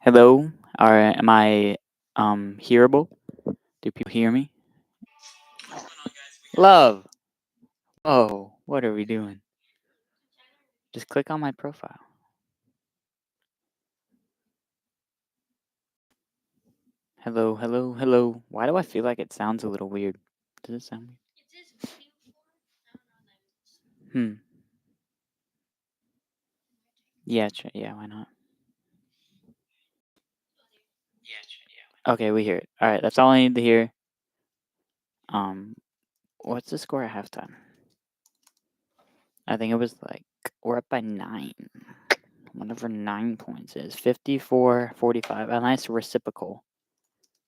Hello, am I hearable? Do people hear me? Love. Oh, what are we doing? Just click on my profile. Hello, hello, hello. Why do I feel like it sounds a little weird? Does it sound weird? Yeah, yeah, why not? Okay, we hear it. All right, that's all I need to hear. Um, what's the score at halftime? I think it was like we're up by 9. Whatever 9 points is. 54-45. A nice reciprocal.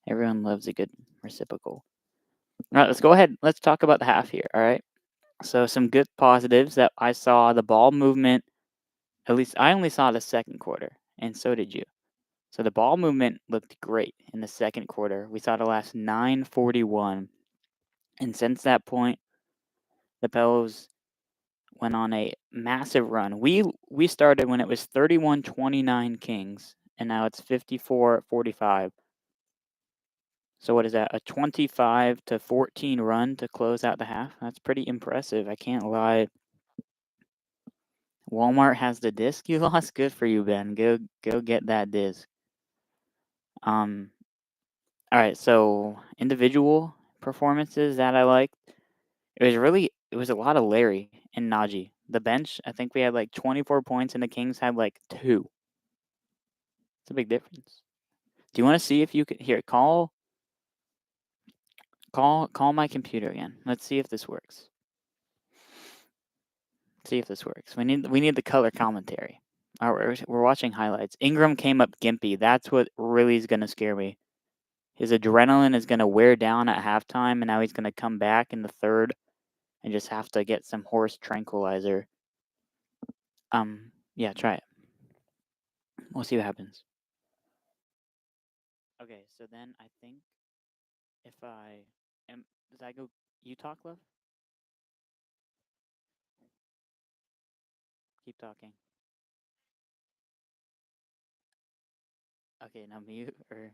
Everyone loves a good reciprocal. All right, let's go ahead. Let's talk about the half here. All right. So some good positives that I saw the ball movement. At least I only saw the second quarter, and so did you. So the ball movement looked great in the second quarter. We saw the last 9:41, and since that point, the Pelicans went on a massive run. We started when it was 31-29 Kings, and now it's 54-45. So what is that? A 25-14 run to close out the half? That's pretty impressive. I can't lie. Walmart has the disc you lost. Good for you, Ben. Go get that disc. Um. All right. So individual performances that I liked. It was a lot of Larry and Najee. The bench. I think we had like 24 points, and the Kings had like 2. It's a big difference. Do you want to see if you can here call my computer again? Let's see if this works. See if this works. We need the color commentary. All right, we're watching highlights. Ingram came up gimpy. That's what really is going to scare me. His adrenaline is going to wear down at halftime, and now he's going to come back in the third and just have to get some horse tranquilizer. Yeah, try it. We'll see what happens. Okay, so then I think if I am, does I go? You talk, love. Keep talking. Okay, now mute or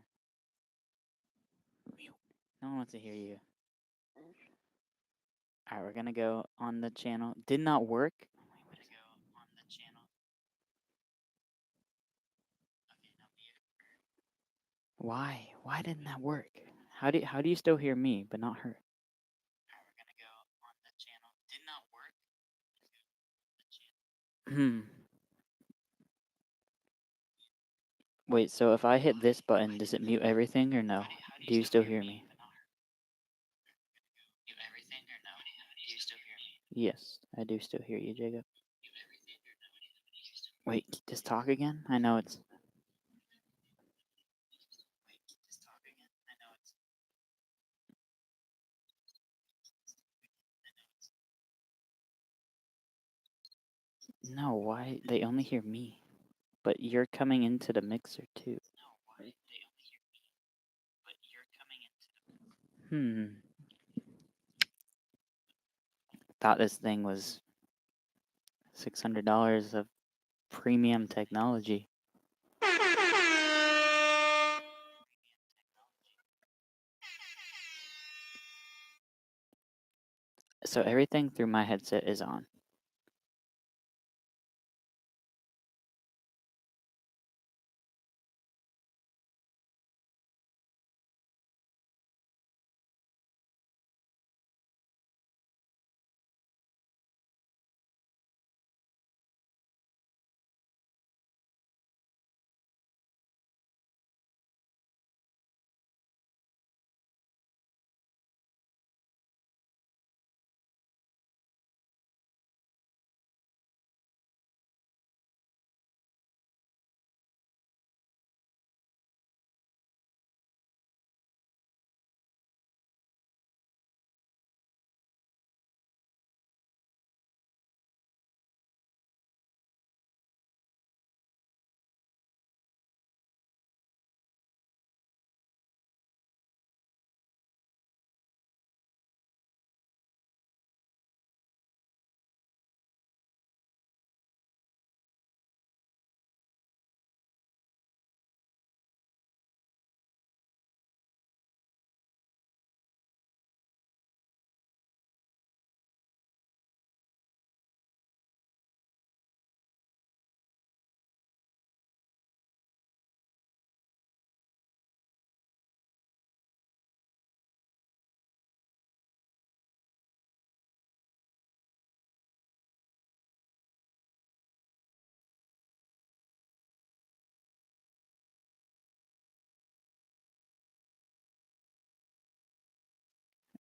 mute. No one wants to hear you. All right, we're gonna go on the channel. Did not work. Why? Why didn't that work? How do you still hear me but not her? Hmm. Wait, so if I hit this button, does it mute everything or no? Do you still hear me? Yes, I do still hear you, Jacob. Wait, just talk again? I know it's. No, why? They only hear me. But you're coming into the mixer too. Hmm. Thought this thing was $600 of premium technology. So everything through my headset is on.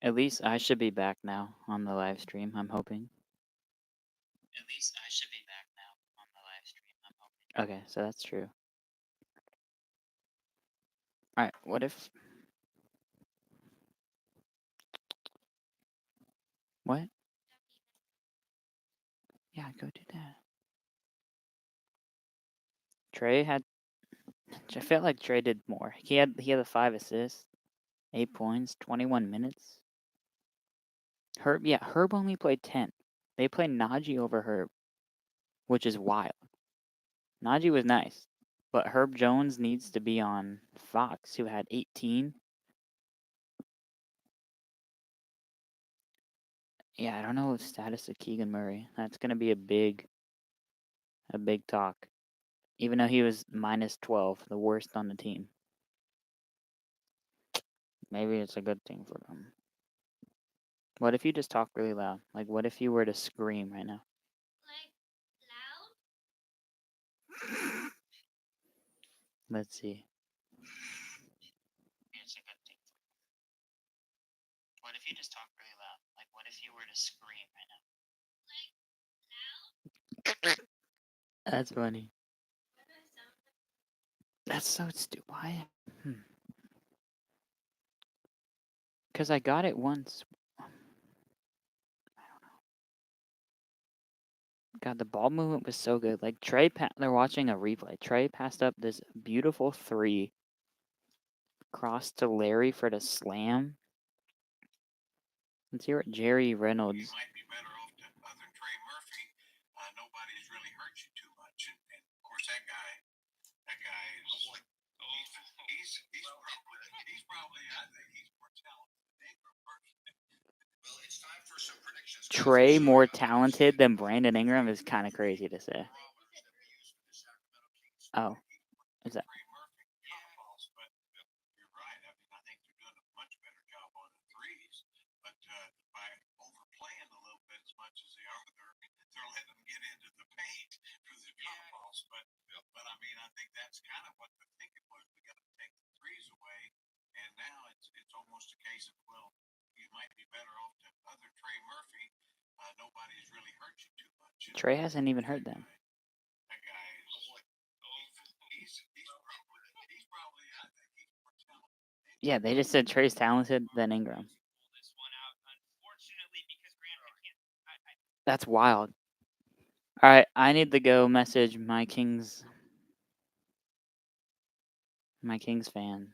At least I should be back now on the live stream, I'm hoping. At least I should be back now on the live stream, I'm hoping. Okay, so that's true. Alright, what if... What? Yeah, go do that. Trey had... I felt like Trey did more. He had the 5 assists, 8 points, 21 minutes. Herb only played 10. They played Najee over Herb, which is wild. Najee was nice, but Herb Jones needs to be on Fox, who had 18. Yeah, I don't know the status of Keegan Murray. That's gonna be a big talk. Even though he was minus 12, the worst on the team. Maybe it's a good thing for them. What if you just talk really loud? Like, what if you were to scream right now? Like, loud? Let's see. It's a good thing. What if you just talk really loud? Like, what if you were to scream right now? Like, loud? That's funny. That's so stupid. Why? Because I got it once. I don't know. God, the ball movement was so good. Like, they're watching a replay. Trey passed up this beautiful 3. Crossed to Larry for the slam. Let's hear what Jerry Reynolds. You might be better off than other Trey Murphy. Nobody's really hurt you too much. And of course, that guy is... He's probably, I think he's more talented than Ingram personally. Well, it's time for some predictions. Trey more talented than Brandon Ingram is kind of crazy to say. Oh, is that? But I mean, I think that's kind of what the thinking was. We got to take the threes away, and now it's almost a case of, well, you might be better off than other Trey Murphy. Nobody's really hurt you too much. Trey hasn't even hurt them. That guy is... He's probably, I think he's more talented. Yeah, they just said Trey's talented than Ingram. That's wild. All right, I need to go message my Kings fan.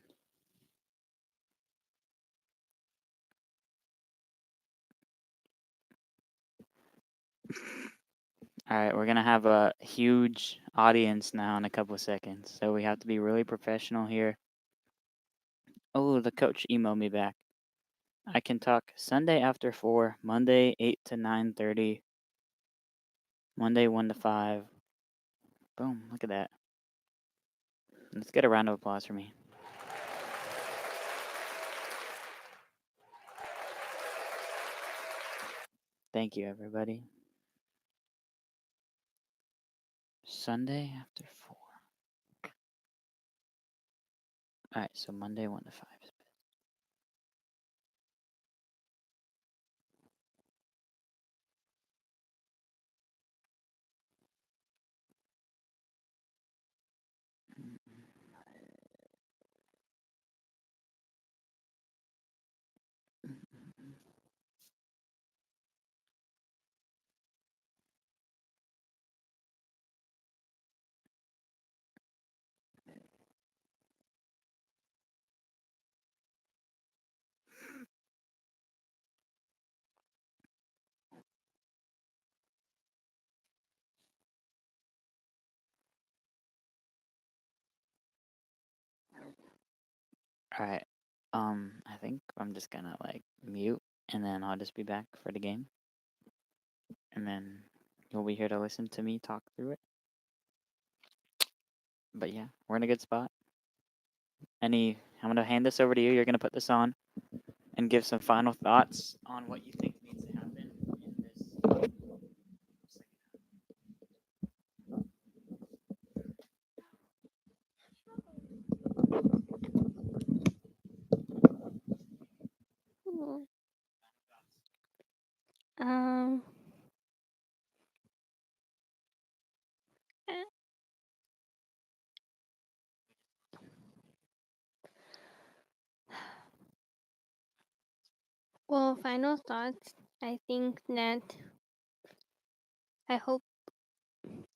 All right, we're going to have a huge audience now in a couple of seconds, so we have to be really professional here. Oh, the coach emailed me back. I can talk Sunday after 4, Monday 8 to 9:30, Monday 1 to 5. Boom, look at that. Let's get a round of applause for me. Thank you, everybody. Sunday after 4. All right, so Monday 1 to 5. All right. I think I'm just gonna like mute, and then I'll just be back for the game, and then you'll be here to listen to me talk through it. But yeah, we're in a good spot. I'm gonna hand this over to you. You're gonna put this on and give some final thoughts on what you think needs to happen in this. Well, final thoughts. I think that I hope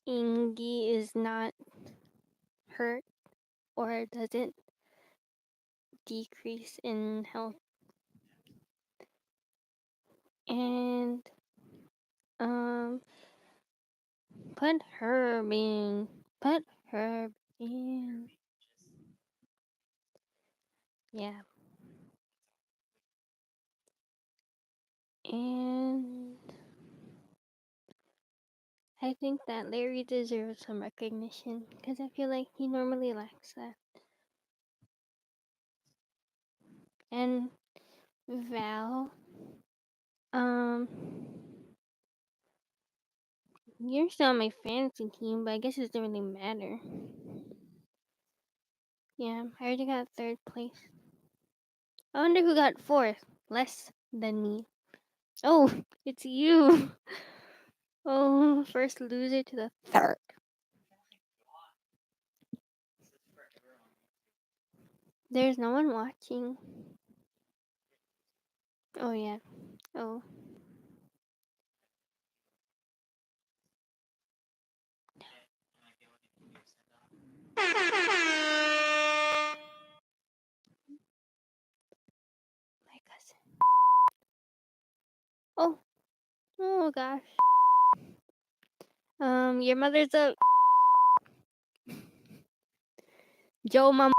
Ingi is not hurt or doesn't decrease in health. And um put Herb in. Put Herb in. Yeah. And I think that Larry deserves some recognition because I feel like he normally lacks that. And Val, um, you're still on my fantasy team, but I guess it doesn't really matter. Yeah, I already got third place. I wonder who got fourth. Less than me. Oh, it's you. Oh, first loser to the third. There's no one watching. Oh, yeah. Oh. My cousin. Oh. Oh, gosh. Your mother's a Joe Mom.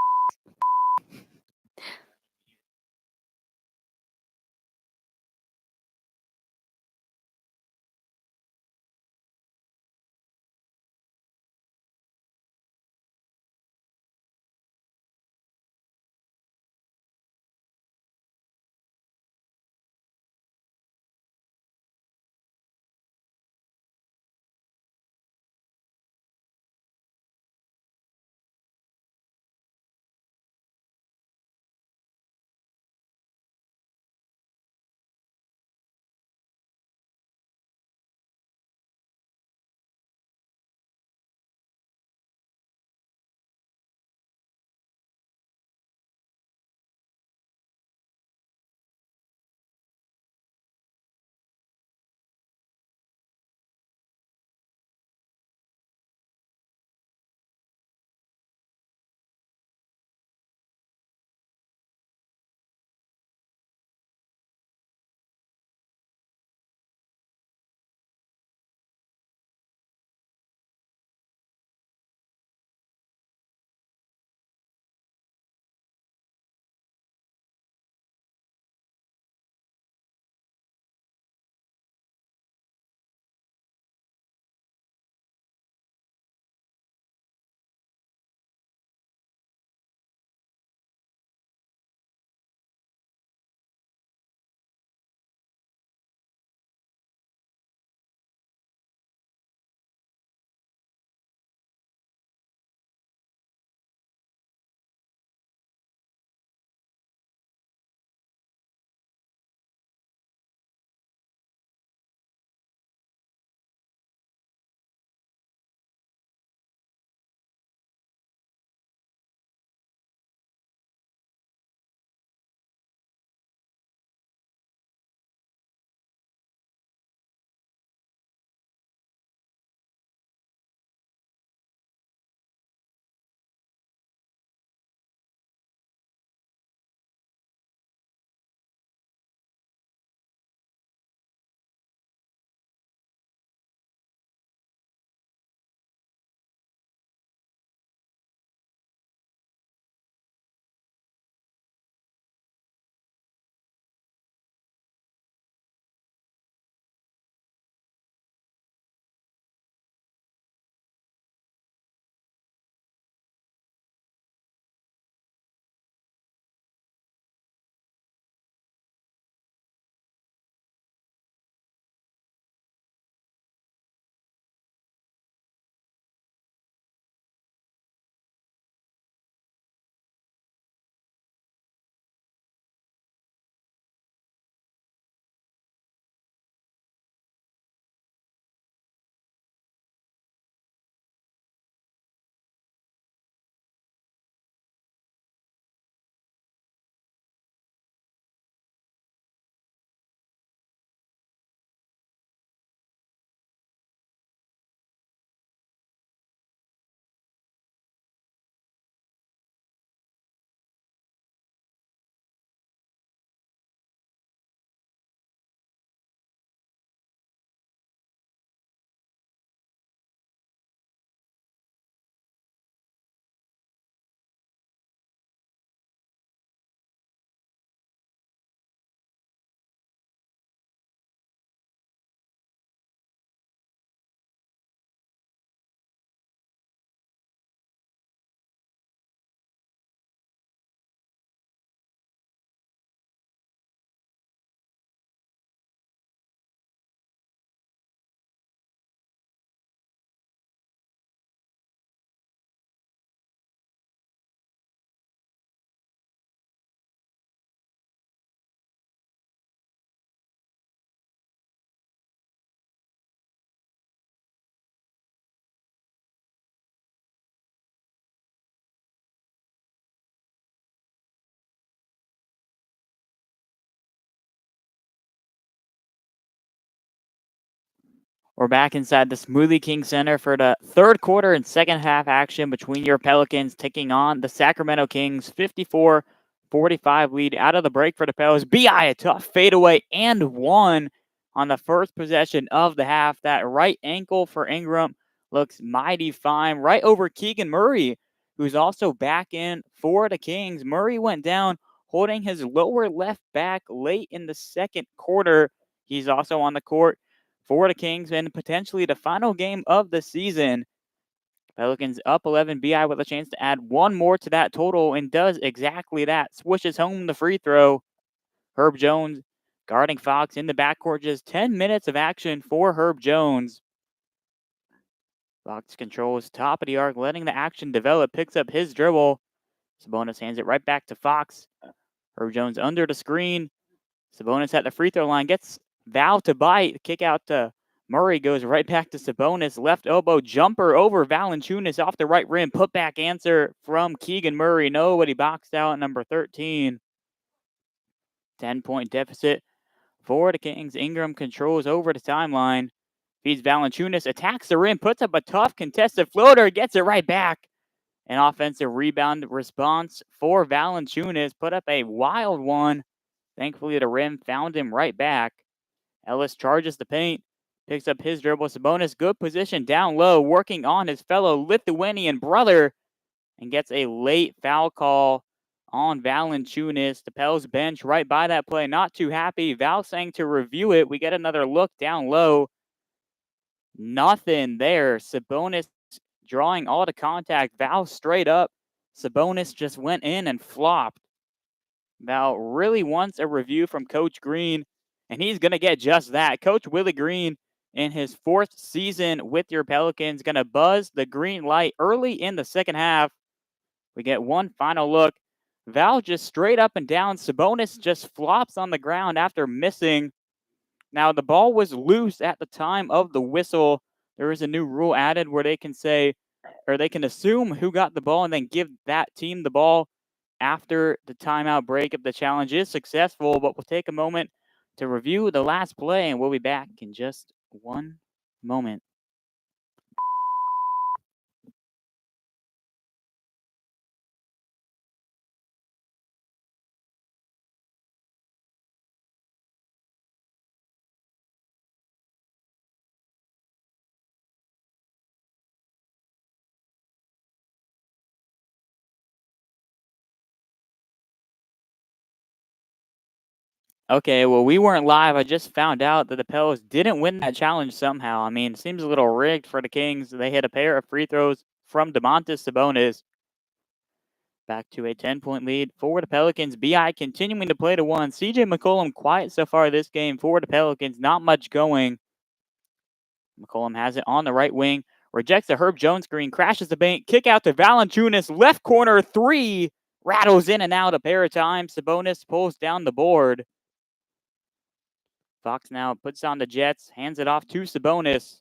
We're back inside the Smoothie King Center for the third quarter and second half action between your Pelicans taking on the Sacramento Kings. 54-45 lead out of the break for the Pelicans. B.I. a tough fadeaway and one on the first possession of the half. That right ankle for Ingram looks mighty fine right over Keegan Murray, who's also back in for the Kings. Murray went down holding his lower left back late in the second quarter. He's also on the court for the Kings and potentially the final game of the season. Pelicans up 11. B.I. with a chance to add one more to that total and does exactly that. Swishes home the free throw. Herb Jones guarding Fox in the backcourt. Just 10 minutes of action for Herb Jones. Fox controls top of the arc, letting the action develop. Picks up his dribble. Sabonis hands it right back to Fox. Herb Jones under the screen. Sabonis at the free throw line. Gets Val to bite. Kick out to Murray, goes right back to Sabonis. Left elbow jumper over Valanciunas off the right rim. Putback answer from Keegan Murray. Nobody boxed out. Number 13. 10-point deficit for the Kings. Ingram controls over the timeline. Feeds Valanciunas. Attacks the rim. Puts up a tough contested floater. Gets it right back. An offensive rebound response for Valanciunas. Put up a wild one. Thankfully, the rim found him right back. Ellis charges the paint, picks up his dribble. Sabonis, good position down low, working on his fellow Lithuanian brother, and gets a late foul call on Valanciunas. The Pels bench right by that play, not too happy. Val saying to review it. We get another look down low. Nothing there. Sabonis drawing all the contact. Val straight up. Sabonis just went in and flopped. Val really wants a review from Coach Green, and he's going to get just that. Coach Willie Green, in his fourth season with your Pelicans, going to buzz the green light early in the second half. We get one final look. Val just straight up and down. Sabonis just flops on the ground after missing. Now, the ball was loose at the time of the whistle. There is a new rule added where they can say, or they can assume who got the ball and then give that team the ball after the timeout break if the challenge is successful. But we'll take a moment to review the last play, and we'll be back in just one moment. Okay, well, we weren't live. I just found out that the Pels didn't win that challenge somehow. I mean, it seems a little rigged for the Kings. They hit a pair of free throws from Domantas Sabonis. Back to a 10-point lead for the Pelicans. B.I. continuing to play to one. C.J. McCollum quiet so far this game for the Pelicans. Not much going. McCollum has it on the right wing. Rejects the Herb Jones screen. Crashes the paint. Kick out to Valanciunas. Left corner three. Rattles in and out a pair of times. Sabonis pulls down the board. Fox now puts on the Jets. Hands it off to Sabonis.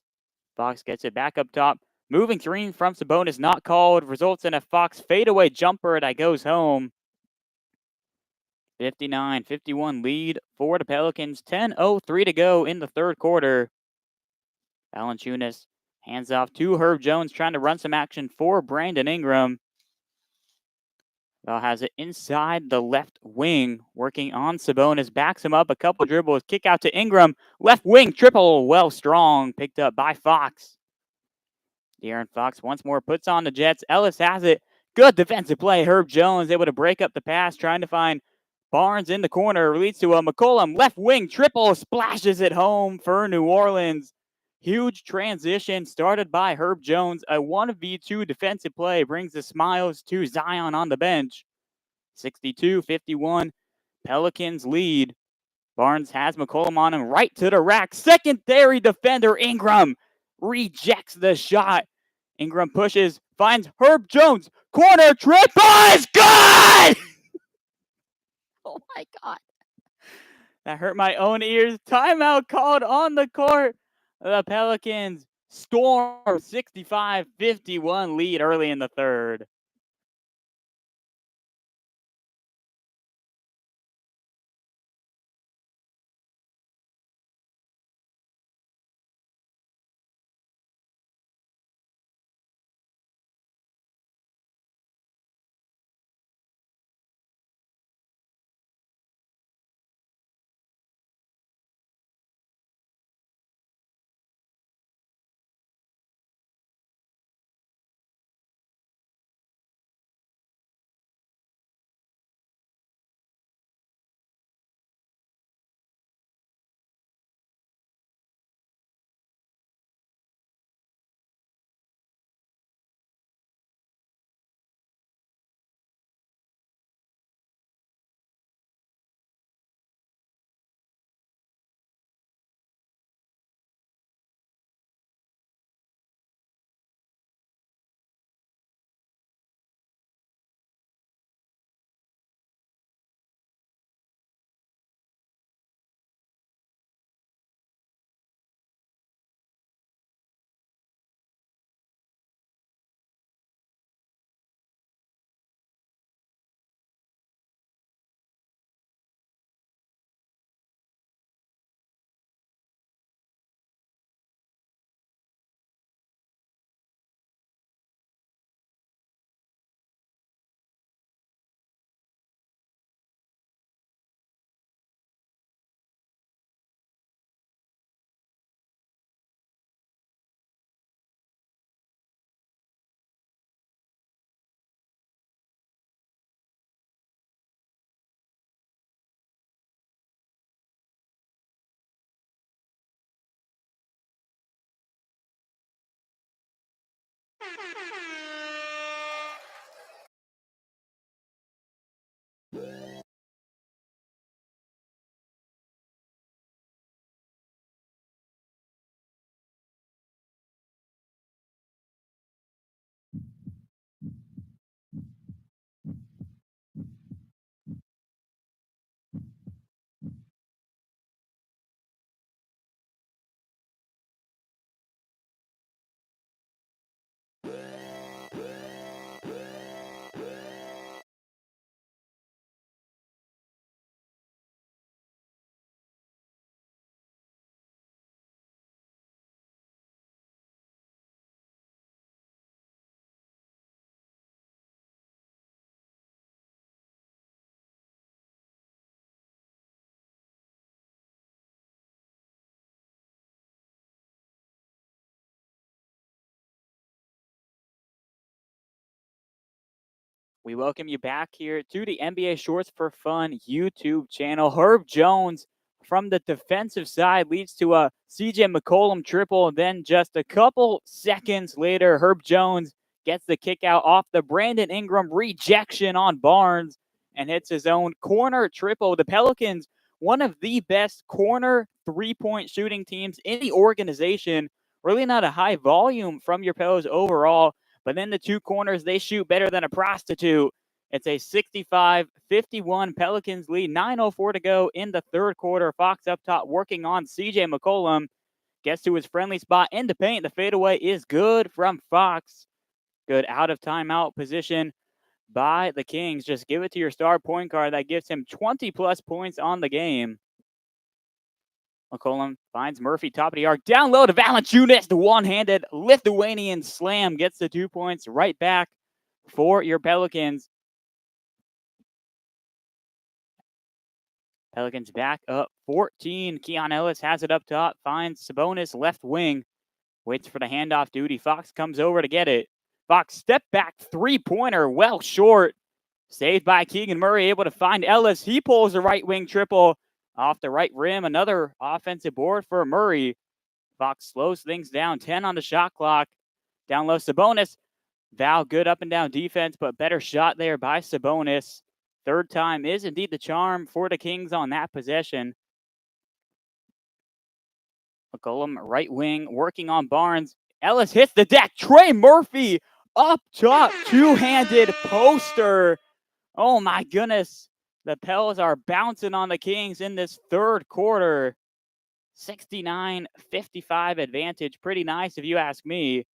Fox gets it back up top. Moving three from Sabonis, not called. Results in a Fox fadeaway jumper that goes home. 59-51 lead for the Pelicans. 10:03 to go in the third quarter. Valanciunas hands off to Herb Jones, trying to run some action for Brandon Ingram. Val has it inside the left wing, working on Sabonis. Backs him up, a couple dribbles. Kick out to Ingram. Left wing triple, well strong. Picked up by Fox. De'Aaron Fox once more puts on the Jets. Ellis has it. Good defensive play. Herb Jones able to break up the pass, trying to find Barnes in the corner. Leads to a McCollum left wing triple. Splashes it home for New Orleans. Huge transition started by Herb Jones. A 1v2 defensive play brings the smiles to Zion on the bench. 62-51. Pelicans lead. Barnes has McCollum on him right to the rack. Secondary defender Ingram rejects the shot. Ingram pushes, finds Herb Jones. Corner triple is good! Oh my God. That hurt my own ears. Timeout called on the court. The Pelicans storm 65-51 lead early in the third. We welcome you back here to the NBA Shorts for Fun YouTube channel. Herb Jones from the defensive side leads to a CJ McCollum triple. And then just a couple seconds later, Herb Jones gets the kick out off the Brandon Ingram rejection on Barnes and hits his own corner triple. The Pelicans, one of the best corner three-point shooting teams in the organization. Really not a high volume from your Pelicans overall. But in the two corners, they shoot better than a prostitute. It's a 65-51 Pelicans lead. 9:04 to go in the third quarter. Fox up top working on CJ McCollum. Gets to his friendly spot in the paint. The fadeaway is good from Fox. Good out of timeout position by the Kings. Just give it to your star point guard. That gives him 20-plus points on the game. McCollum finds Murphy, top of the arc, down low to Valanciunas. The one-handed Lithuanian slam gets the 2 points right back for your Pelicans. Pelicans back up 14. Keon Ellis has it up top, finds Sabonis left wing, waits for the handoff duty. Fox comes over to get it. Fox step back three-pointer, well short. Saved by Keegan Murray, able to find Ellis. He pulls the right wing triple off the right rim. Another offensive board for Murray. Fox slows things down. 10 on the shot clock. Down low, Sabonis. Val, good up and down defense, but better shot there by Sabonis. Third time is indeed the charm for the Kings on that possession. McCollum, right wing, working on Barnes. Ellis hits the deck. Trey Murphy up top. Two-handed poster. Oh my goodness. The Pels are bouncing on the Kings in this third quarter. 69-55 advantage. Pretty nice if you ask me.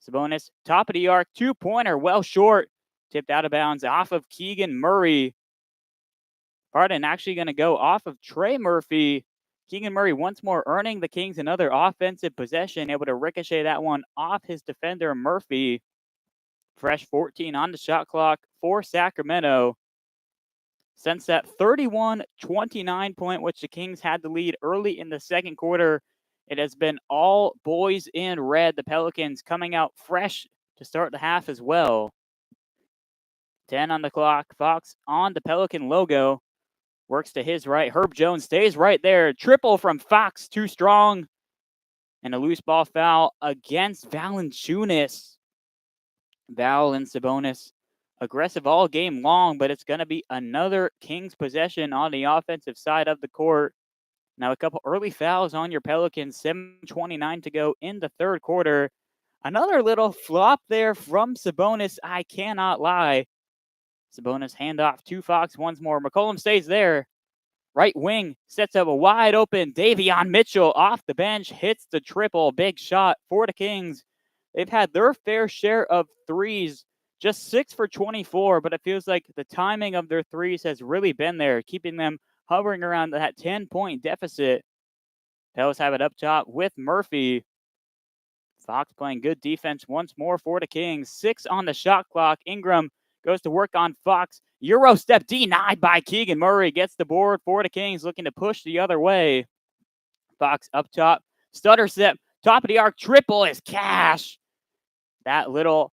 Sabonis, top of the arc, two-pointer, well short. Tipped out of bounds off of Keegan Murray. Pardon, actually going to go off of Trey Murphy. Keegan Murray once more earning the Kings another offensive possession, able to ricochet that one off his defender Murphy. Fresh 14 on the shot clock for Sacramento. Since that 31-29 point, which the Kings had the lead early in the second quarter, it has been all boys in red. The Pelicans coming out fresh to start the half as well. 10 on the clock. Fox on the Pelican logo. Works to his right. Herb Jones stays right there. Triple from Fox, too strong. And a loose ball foul against Valanciunas. Val and Sabonis aggressive all game long, but it's going to be another Kings possession on the offensive side of the court. Now, a couple early fouls on your Pelicans. 7:29 to go in the third quarter. Another little flop there from Sabonis. I cannot lie. Sabonis handoff to Fox once more. McCollum stays there. Right wing sets up a wide open Davion Mitchell off the bench. Hits the triple. Big shot for the Kings. They've had their fair share of threes. Just 6 for 24, but it feels like the timing of their threes has really been there, keeping them hovering around that 10-point deficit. Pels have it up top with Murphy. Fox playing good defense once more for the Kings. 6 on the shot clock. Ingram goes to work on Fox. Euro step denied by Keegan Murray. Gets the board for the Kings, looking to push the other way. Fox up top. Stutter step. Top of the arc. Triple is cash. That little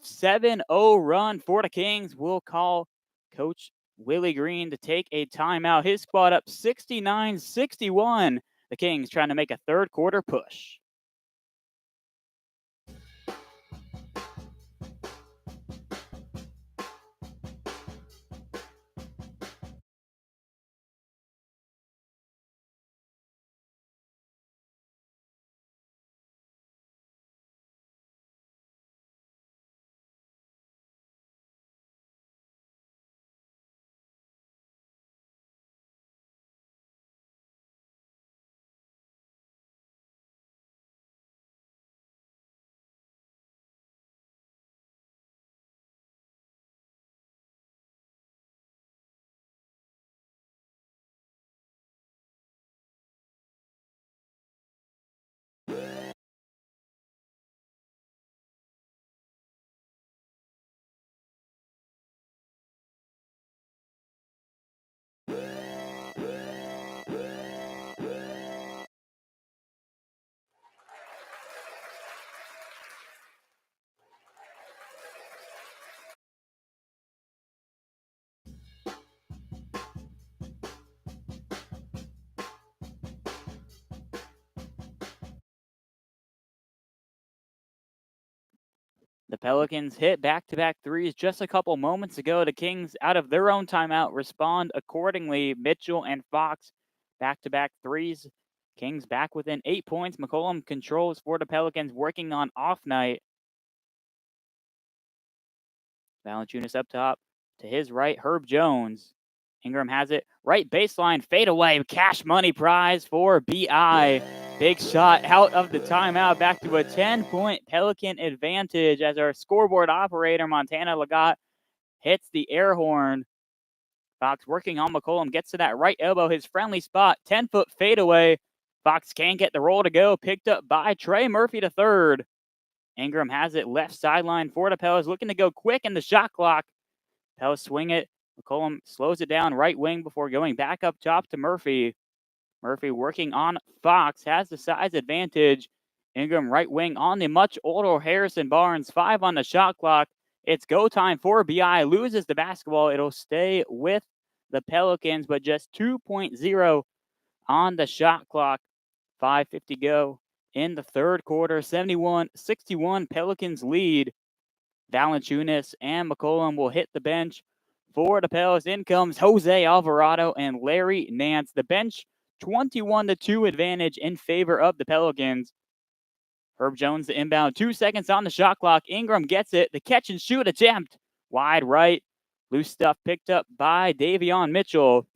7-0 run for the Kings will call Coach Willie Green to take a timeout. His squad up 69-61. The Kings trying to make a third quarter push. The Pelicans hit back-to-back threes just a couple moments ago. The Kings, out of their own timeout, respond accordingly. Mitchell and Fox, back-to-back threes. Kings back within 8 points. McCollum controls for the Pelicans, working on off night. Valanciunas up top. To his right, Herb Jones. Ingram has it. Right baseline, fadeaway, cash money prize for BI. Big shot out of the timeout, back to a 10-point Pelican advantage as our scoreboard operator, Montana Legat, hits the air horn. Fox working on McCollum, gets to that right elbow, his friendly spot, 10-foot fadeaway. Fox can't get the roll to go, picked up by Trey Murphy to third. Ingram has it left sideline for the Pels, looking to go quick in the shot clock. Pels swing it. McCollum slows it down right wing before going back up top to Murphy. Murphy working on Fox, has the size advantage. Ingram right wing on the much older Harrison Barnes, 5 on the shot clock. It's go time for BI, loses the basketball. It'll stay with the Pelicans, but just 2.0 on the shot clock. 5:50 go in the third quarter. 71-61 Pelicans lead. Valanciunas and McCollum will hit the bench. For the Pels, in comes Jose Alvarado and Larry Nance. The bench 21-2 advantage in favor of the Pelicans. Herb Jones the inbound. 2 seconds on the shot clock. Ingram gets it. The catch and shoot attempt. Wide right. Loose stuff picked up by Davion Mitchell.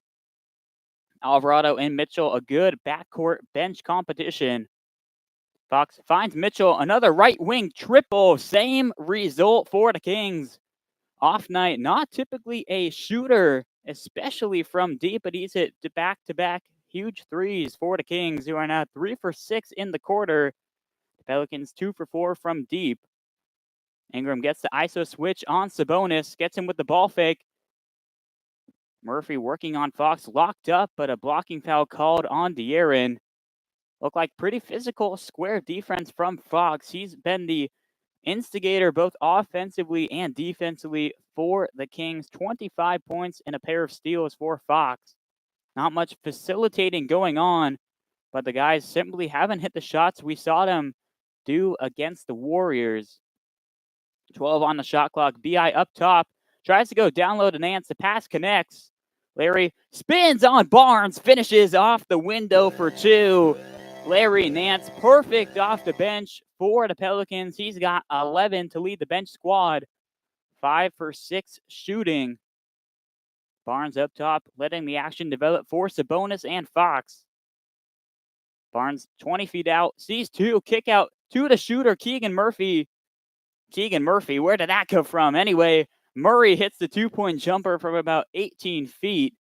Alvarado and Mitchell, a good backcourt bench competition. Fox finds Mitchell, another right wing triple. Same result for the Kings. Off night, not typically a shooter, especially from deep, but he's hit back-to-back huge threes for the Kings, who are now 3 for 6 in the quarter. The Pelicans 2 for 4 from deep. Ingram gets the ISO switch on Sabonis, gets him with the ball fake. Murphy working on Fox, locked up, but a blocking foul called on De'Aaron. Looked like pretty physical, square defense from Fox. He's been the instigator both offensively and defensively for the Kings. 25 points and a pair of steals for Fox. Not much facilitating going on, but the guys simply haven't hit the shots we saw them do against the Warriors. 12 on the shot clock. BI up top. Tries to go down low to Nance. The pass connects. Larry spins on Barnes. Finishes off the window for 2. Larry Nance, perfect off the bench for the Pelicans. He's got 11 to lead the bench squad. 5 for 6 shooting. Barnes up top, letting the action develop for Sabonis and Fox. Barnes 20 feet out, sees 2, kick out to the shooter, Keegan Murphy. Keegan Murphy, where did that come from? Anyway, Murray hits the 2-point jumper from about 18 feet.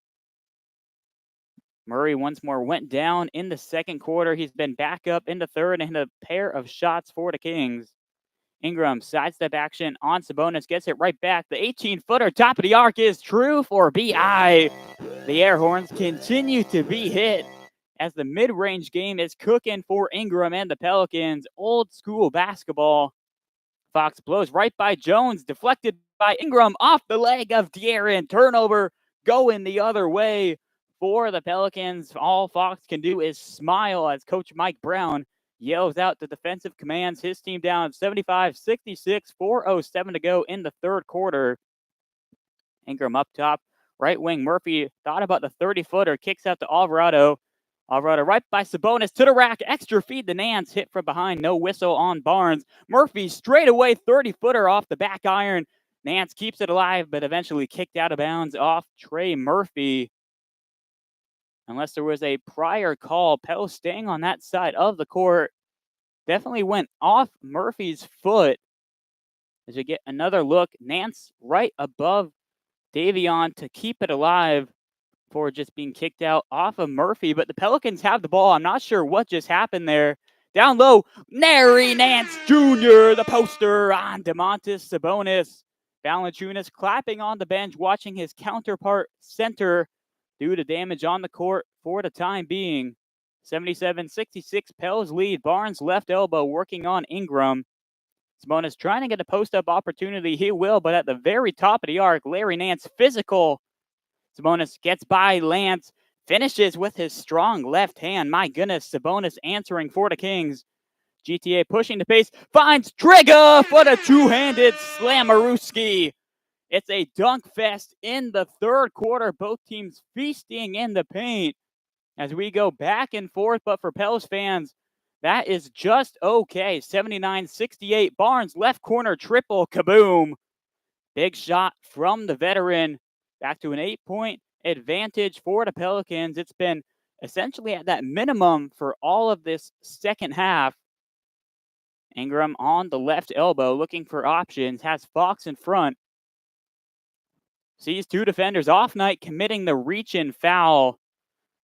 Murray once more went down in the second quarter. He's been back up in the third and hit a pair of shots for the Kings. Ingram, sidestep action on Sabonis, gets it right back. The 18-footer top of the arc is true for BI. The air horns continue to be hit as the mid-range game is cooking for Ingram and the Pelicans. Old school basketball. Fox blows right by Jones, deflected by Ingram off the leg of De'Aaron. Turnover going the other way for the Pelicans. All Fox can do is smile as Coach Mike Brown yells out the defensive commands. His team down 75-66, 4:07 to go in the third quarter. Ingram up top, right wing. Murphy thought about the 30-footer, kicks out to Alvarado. Alvarado right by Sabonis to the rack. Extra feed to Nance. Hit from behind. No whistle on Barnes. Murphy straight away 30-footer off the back iron. Nance keeps it alive, but eventually kicked out of bounds off Trey Murphy. Unless there was a prior call, Pell staying on that side of the court. Definitely went off Murphy's foot. As we get another look, Nance right above Davion to keep it alive for just being kicked out off of Murphy. But the Pelicans have the ball. I'm not sure what just happened there. Down low, Larry Nance Jr., the poster on Domantas Sabonis. Valanciunas clapping on the bench, watching his counterpart center due to damage on the court for the time being. 77-66 Pels lead. Barnes left elbow working on Ingram. Sabonis trying to get a post-up opportunity. He will, but at the very top of the arc, Larry Nance physical. Sabonis gets by Lance, finishes with his strong left hand. My goodness, Sabonis answering for the Kings. GTA pushing the pace, finds Trigger for the two-handed Slammerooski. It's a dunk fest in the third quarter. Both teams feasting in the paint as we go back and forth. But for Pels fans, that is just okay. 79-68. Barnes left corner triple. Kaboom. Big shot from the veteran. Back to an 8-point advantage for the Pelicans. It's been essentially at that minimum for all of this second half. Ingram on the left elbow looking for options. Has Fox in front. Sees two defenders off night committing the reach-in foul.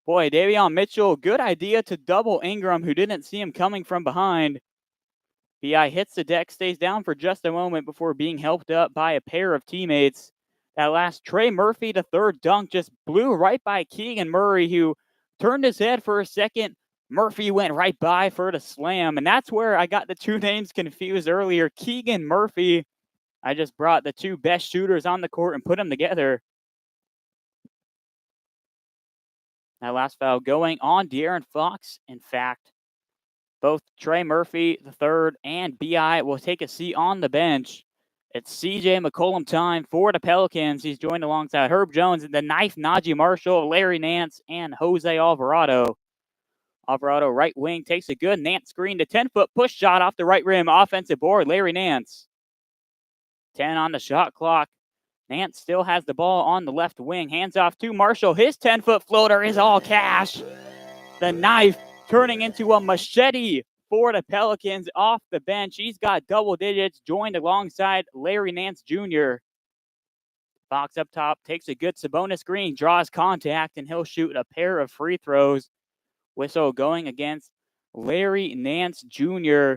Boy, Davion Mitchell, good idea to double Ingram, who didn't see him coming from behind. BI hits the deck, stays down for just a moment before being helped up by a pair of teammates. That last Trey Murphy, the third dunk, just blew right by Keegan Murray, who turned his head for a second. Murphy went right by for the slam, and that's where I got the two names confused earlier. Keegan Murphy. I just brought the two best shooters on the court and put them together. That last foul going on De'Aaron Fox. In fact, both Trey Murphy, the third, and BI will take a seat on the bench. It's CJ McCollum time for the Pelicans. He's joined alongside Herb Jones and the knife Najee Marshall, Larry Nance, and Jose Alvarado. Alvarado, right wing, takes a good Nance screen to 10-foot push shot off the right rim. Offensive board, Larry Nance. 10 on the shot clock. Nance still has the ball on the left wing. Hands off to Marshall. His 10-foot floater is all cash. The knife turning into a machete for the Pelicans off the bench. He's got double digits, joined alongside Larry Nance Jr. Fox up top takes a good Sabonis screen, draws contact, and he'll shoot a pair of free throws. Whistle going against Larry Nance Jr.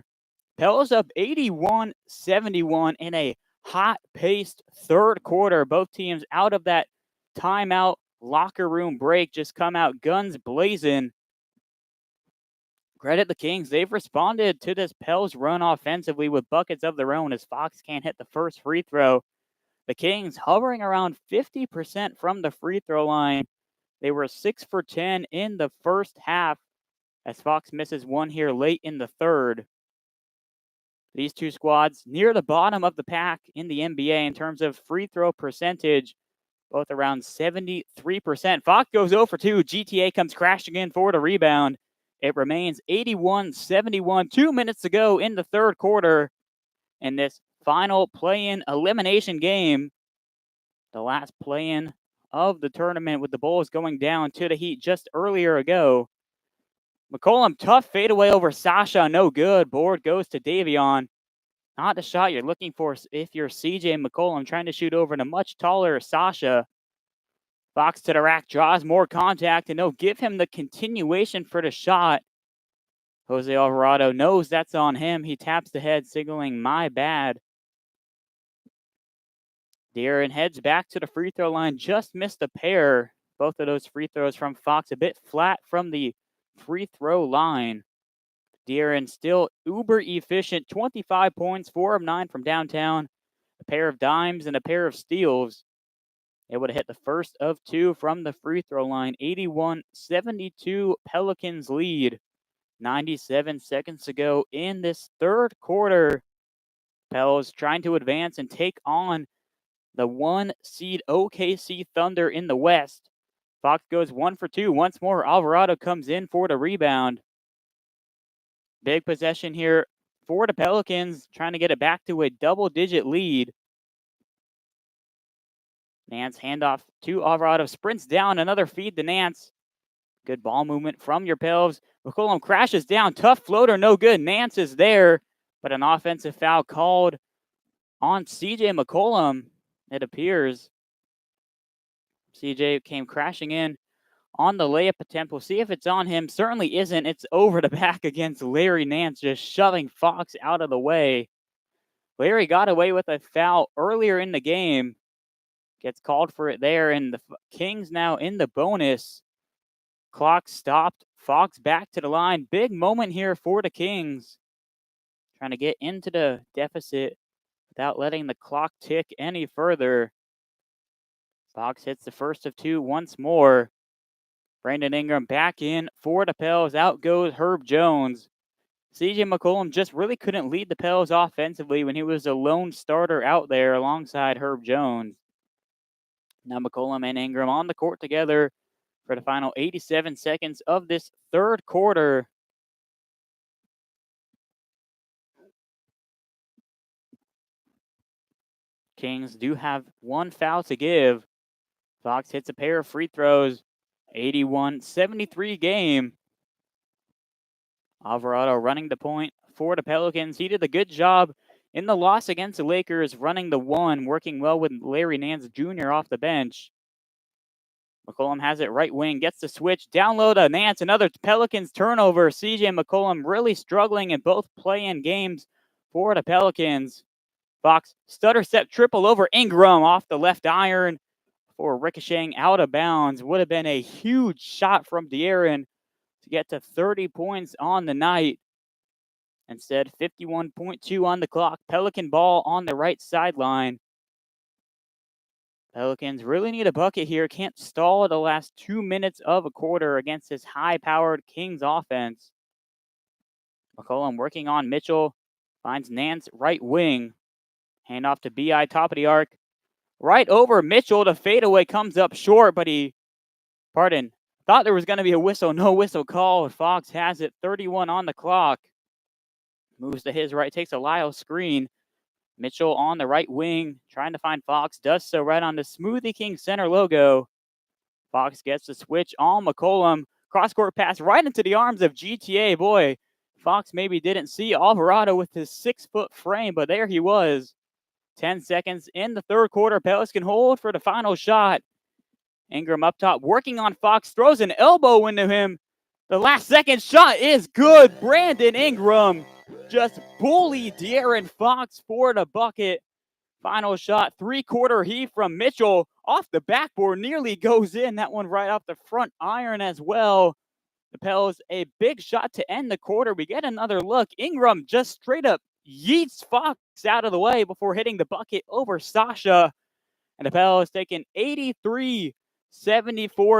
Pels up 81-71 in a hot-paced third quarter. Both teams out of that timeout locker room break just come out guns blazing. Credit the Kings. They've responded to this Pels run offensively with buckets of their own as Fox can't hit the first free throw. The Kings hovering around 50% from the free throw line. They were 6 for 10 in the first half as Fox misses one here late in the third. These two squads near the bottom of the pack in the NBA in terms of free throw percentage, both around 73%. Fox goes 0 for 2. GTA comes crashing in for the rebound. It remains 81-71. 2 minutes to go in the third quarter in this final play-in elimination game. The last play-in of the tournament with the Bulls going down to the Heat just earlier ago. McCollum, tough fadeaway over Sasha, no good. Board goes to Davion. Not the shot you're looking for if you're CJ McCollum, trying to shoot over a much taller Sasha. Fox to the rack, draws more contact, and they'll give him the continuation for the shot. Jose Alvarado knows that's on him. He taps the head, signaling my bad. De'Aaron heads back to the free throw line, just missed a pair. Both of those free throws from Fox a bit flat from the free throw line. De'Aaron still uber efficient, 25 points, 4 of 9 from downtown, a pair of dimes and a pair of steals. Able to hit the first of 2 from the free throw line. 81-72 Pelicans lead. 97 seconds to go in this third quarter. Pels trying to advance and take on the 1 seed OKC Thunder in the West. Fox goes 1 for 2. Once more, Alvarado comes in for the rebound. Big possession here for the Pelicans, trying to get it back to a double-digit lead. Nance handoff to Alvarado, sprints down, another feed to Nance. Good ball movement from your Pels. McCollum crashes down, tough floater, no good. Nance is there, but an offensive foul called on CJ McCollum, it appears. CJ came crashing in on the layup attempt. We'll see if it's on him. Certainly isn't. It's over the back against Larry Nance, just shoving Fox out of the way. Larry got away with a foul earlier in the game. Gets called for it there, and the Kings now in the bonus. Clock stopped. Fox back to the line. Big moment here for the Kings. Trying to get into the deficit without letting the clock tick any further. Fox hits the first of 2 once more. Brandon Ingram back in for the Pels. Out goes Herb Jones. CJ McCollum just really couldn't lead the Pels offensively when he was a lone starter out there alongside Herb Jones. Now McCollum and Ingram on the court together for the final 87 seconds of this third quarter. Kings do have one foul to give. Fox hits a pair of free throws. 81-73 game. Alvarado running the point for the Pelicans. He did a good job in the loss against the Lakers, running the one, working well with Larry Nance Jr. off the bench. McCollum has it right wing, gets the switch, down low to Nance, another Pelicans turnover. CJ McCollum really struggling in both play-in games for the Pelicans. Fox stutter step triple over Ingram off the left iron for ricocheting out of bounds. Would have been a huge shot from De'Aaron to get to 30 points on the night. Instead, 51.2 on the clock. Pelican ball on the right sideline. Pelicans really need a bucket here. Can't stall the last 2 minutes of a quarter against this high-powered Kings offense. McCollum working on Mitchell. Finds Nance right wing. Hand off to B.I. top of the arc. Right over Mitchell. The fadeaway comes up short, but thought there was going to be a whistle. No whistle call. Fox has it. 31 on the clock. Moves to his right. Takes a Lyle screen. Mitchell on the right wing, trying to find Fox. Does so right on the Smoothie King center logo. Fox gets the switch on McCollum. Cross-court pass right into the arms of GTA. Boy, Fox maybe didn't see Alvarado with his 6-foot frame, but there he was. 10 seconds in the third quarter. Pelicans can hold for the final shot. Ingram up top, working on Fox. Throws an elbow into him. The last second shot is good. Brandon Ingram just bullied De'Aaron Fox for the bucket. Final shot, three-quarter heave from Mitchell off the backboard, nearly goes in. That one right off the front iron as well. The Pels, a big shot to end the quarter. We get another look. Ingram just straight up yeets Fox out of the way before hitting the bucket over Sasha. And the Pels taking 83-74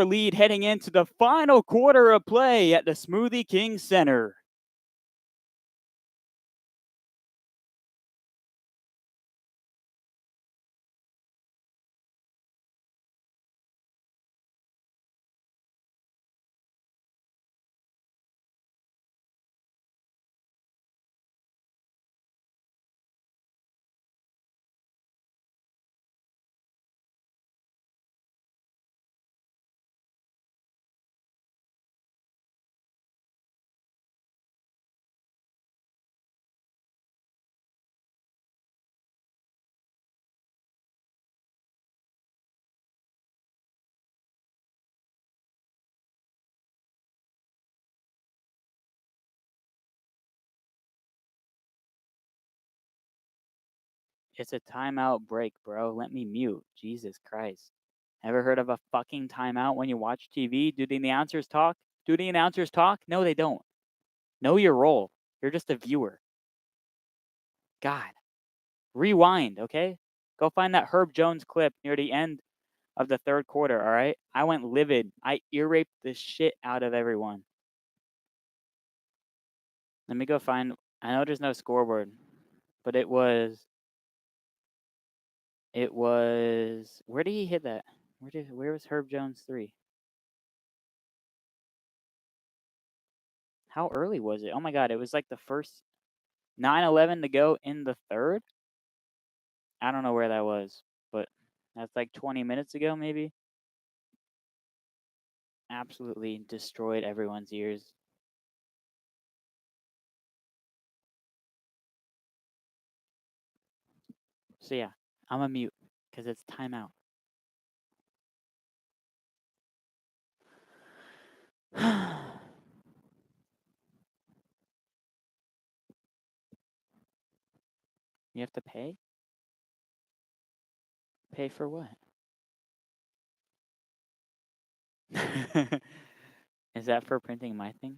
lead heading into the final quarter of play at the Smoothie King Center. It's a timeout break, bro. Let me mute. Jesus Christ. Ever heard of a fucking timeout when you watch TV? Do the announcers talk? Do the announcers talk? No, they don't. Know your role. You're just a viewer. God. Rewind, okay? Go find that Herb Jones clip near the end of the third quarter, all right? I went livid. I ear raped the shit out of everyone. Let me go find. I know there's no scoreboard, but it was. Where did he hit that? Where was Herb Jones 3? How early was it? Oh my god, it was like the first 9:11 to go in the third. I don't know where that was, but that's like 20 minutes ago, maybe. Absolutely destroyed everyone's ears. So yeah, I'm a mute because it's timeout. You have to pay? Pay for what? Is that for printing my thing?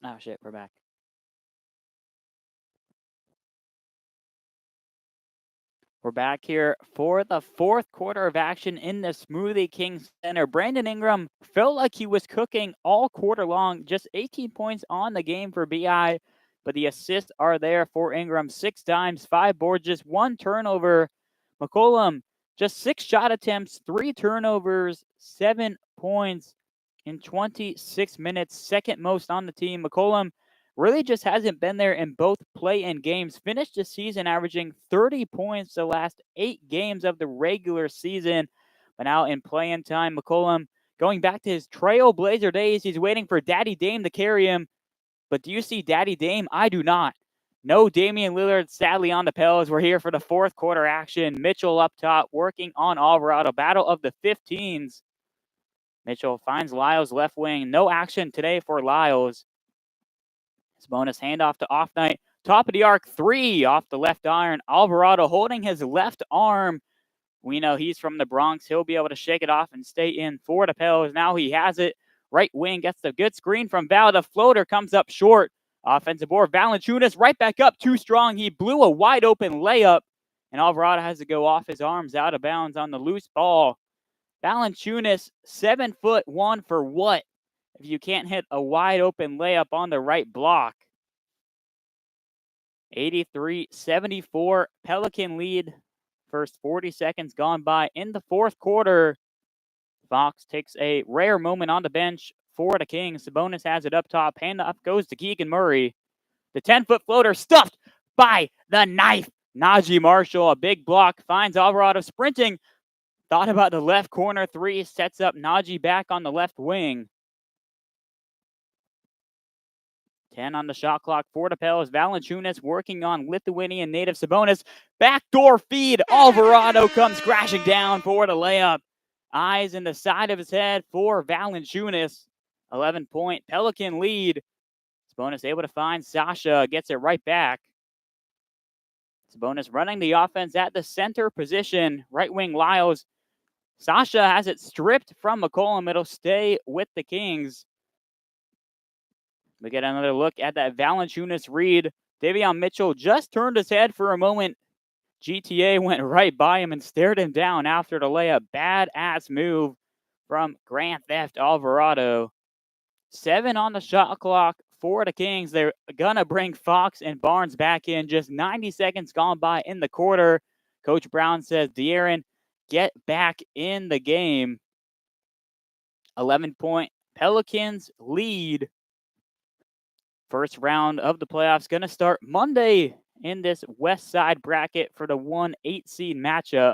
Oh shit, we're back. We're back here for the fourth quarter of action in the Smoothie King Center. Brandon Ingram felt like he was cooking all quarter long, just 18 points on the game for BI, but the assists are there for Ingram. 6 dimes, 5 boards, just 1 turnover. McCollum, just 6 shot attempts, 3 turnovers, 7 points in 26 minutes, second most on the team. McCollum really just hasn't been there in both play-in games. Finished the season averaging 30 points the last 8 games of the regular season. But now in play-in time, McCollum going back to his Trailblazer days. He's waiting for Daddy Dame to carry him. But do you see Daddy Dame? I do not. No Damian Lillard, sadly, on the Pels. We're here for the fourth quarter action. Mitchell up top, working on Alvarado. Battle of the 15s. Mitchell finds Lyles left wing. No action today for Lyles. Bonus handoff to Off Night. Top of the arc, 3 off the left iron. Alvarado holding his left arm. We know he's from the Bronx. He'll be able to shake it off and stay in for the Pels. Now he has it. Right wing gets the good screen from Val. The floater comes up short. Offensive board. Valanciunas right back up too strong. He blew a wide open layup. And Alvarado has to go off his arms out of bounds on the loose ball. Valanciunas, 7'1" for what? If you can't hit a wide open layup on the right block. 83-74, Pelican lead. First 40 seconds gone by in the fourth quarter. Fox takes a rare moment on the bench for the Kings. Sabonis has it up top. Handoff goes to Keegan Murray. The 10-foot floater stuffed by the knife. Najee Marshall, a big block, finds Alvarado sprinting. Thought about the left corner 3, sets up Najee back on the left wing. 10 on the shot clock for the Pels. Valanciunas working on Lithuanian native Sabonis. Backdoor feed. Alvarado comes crashing down for the layup. Eyes in the side of his head for Valanciunas. 11-point Pelican lead. Sabonis able to find Sasha. Gets it right back. Sabonis running the offense at the center position. Right wing Lyles. Sasha has it stripped from McCollum. It'll stay with the Kings. We get another look at that Valanciunas read. Davion Mitchell just turned his head for a moment. GTA went right by him and stared him down after the layup. Badass move from Grand Theft Alvarado. 7 on the shot clock for the Kings. They're going to bring Fox and Barnes back in. Just 90 seconds gone by in the quarter. Coach Brown says, De'Aaron, get back in the game. 11-point Pelicans lead. First round of the playoffs going to start Monday in this West Side bracket for the 1-8 seed matchup.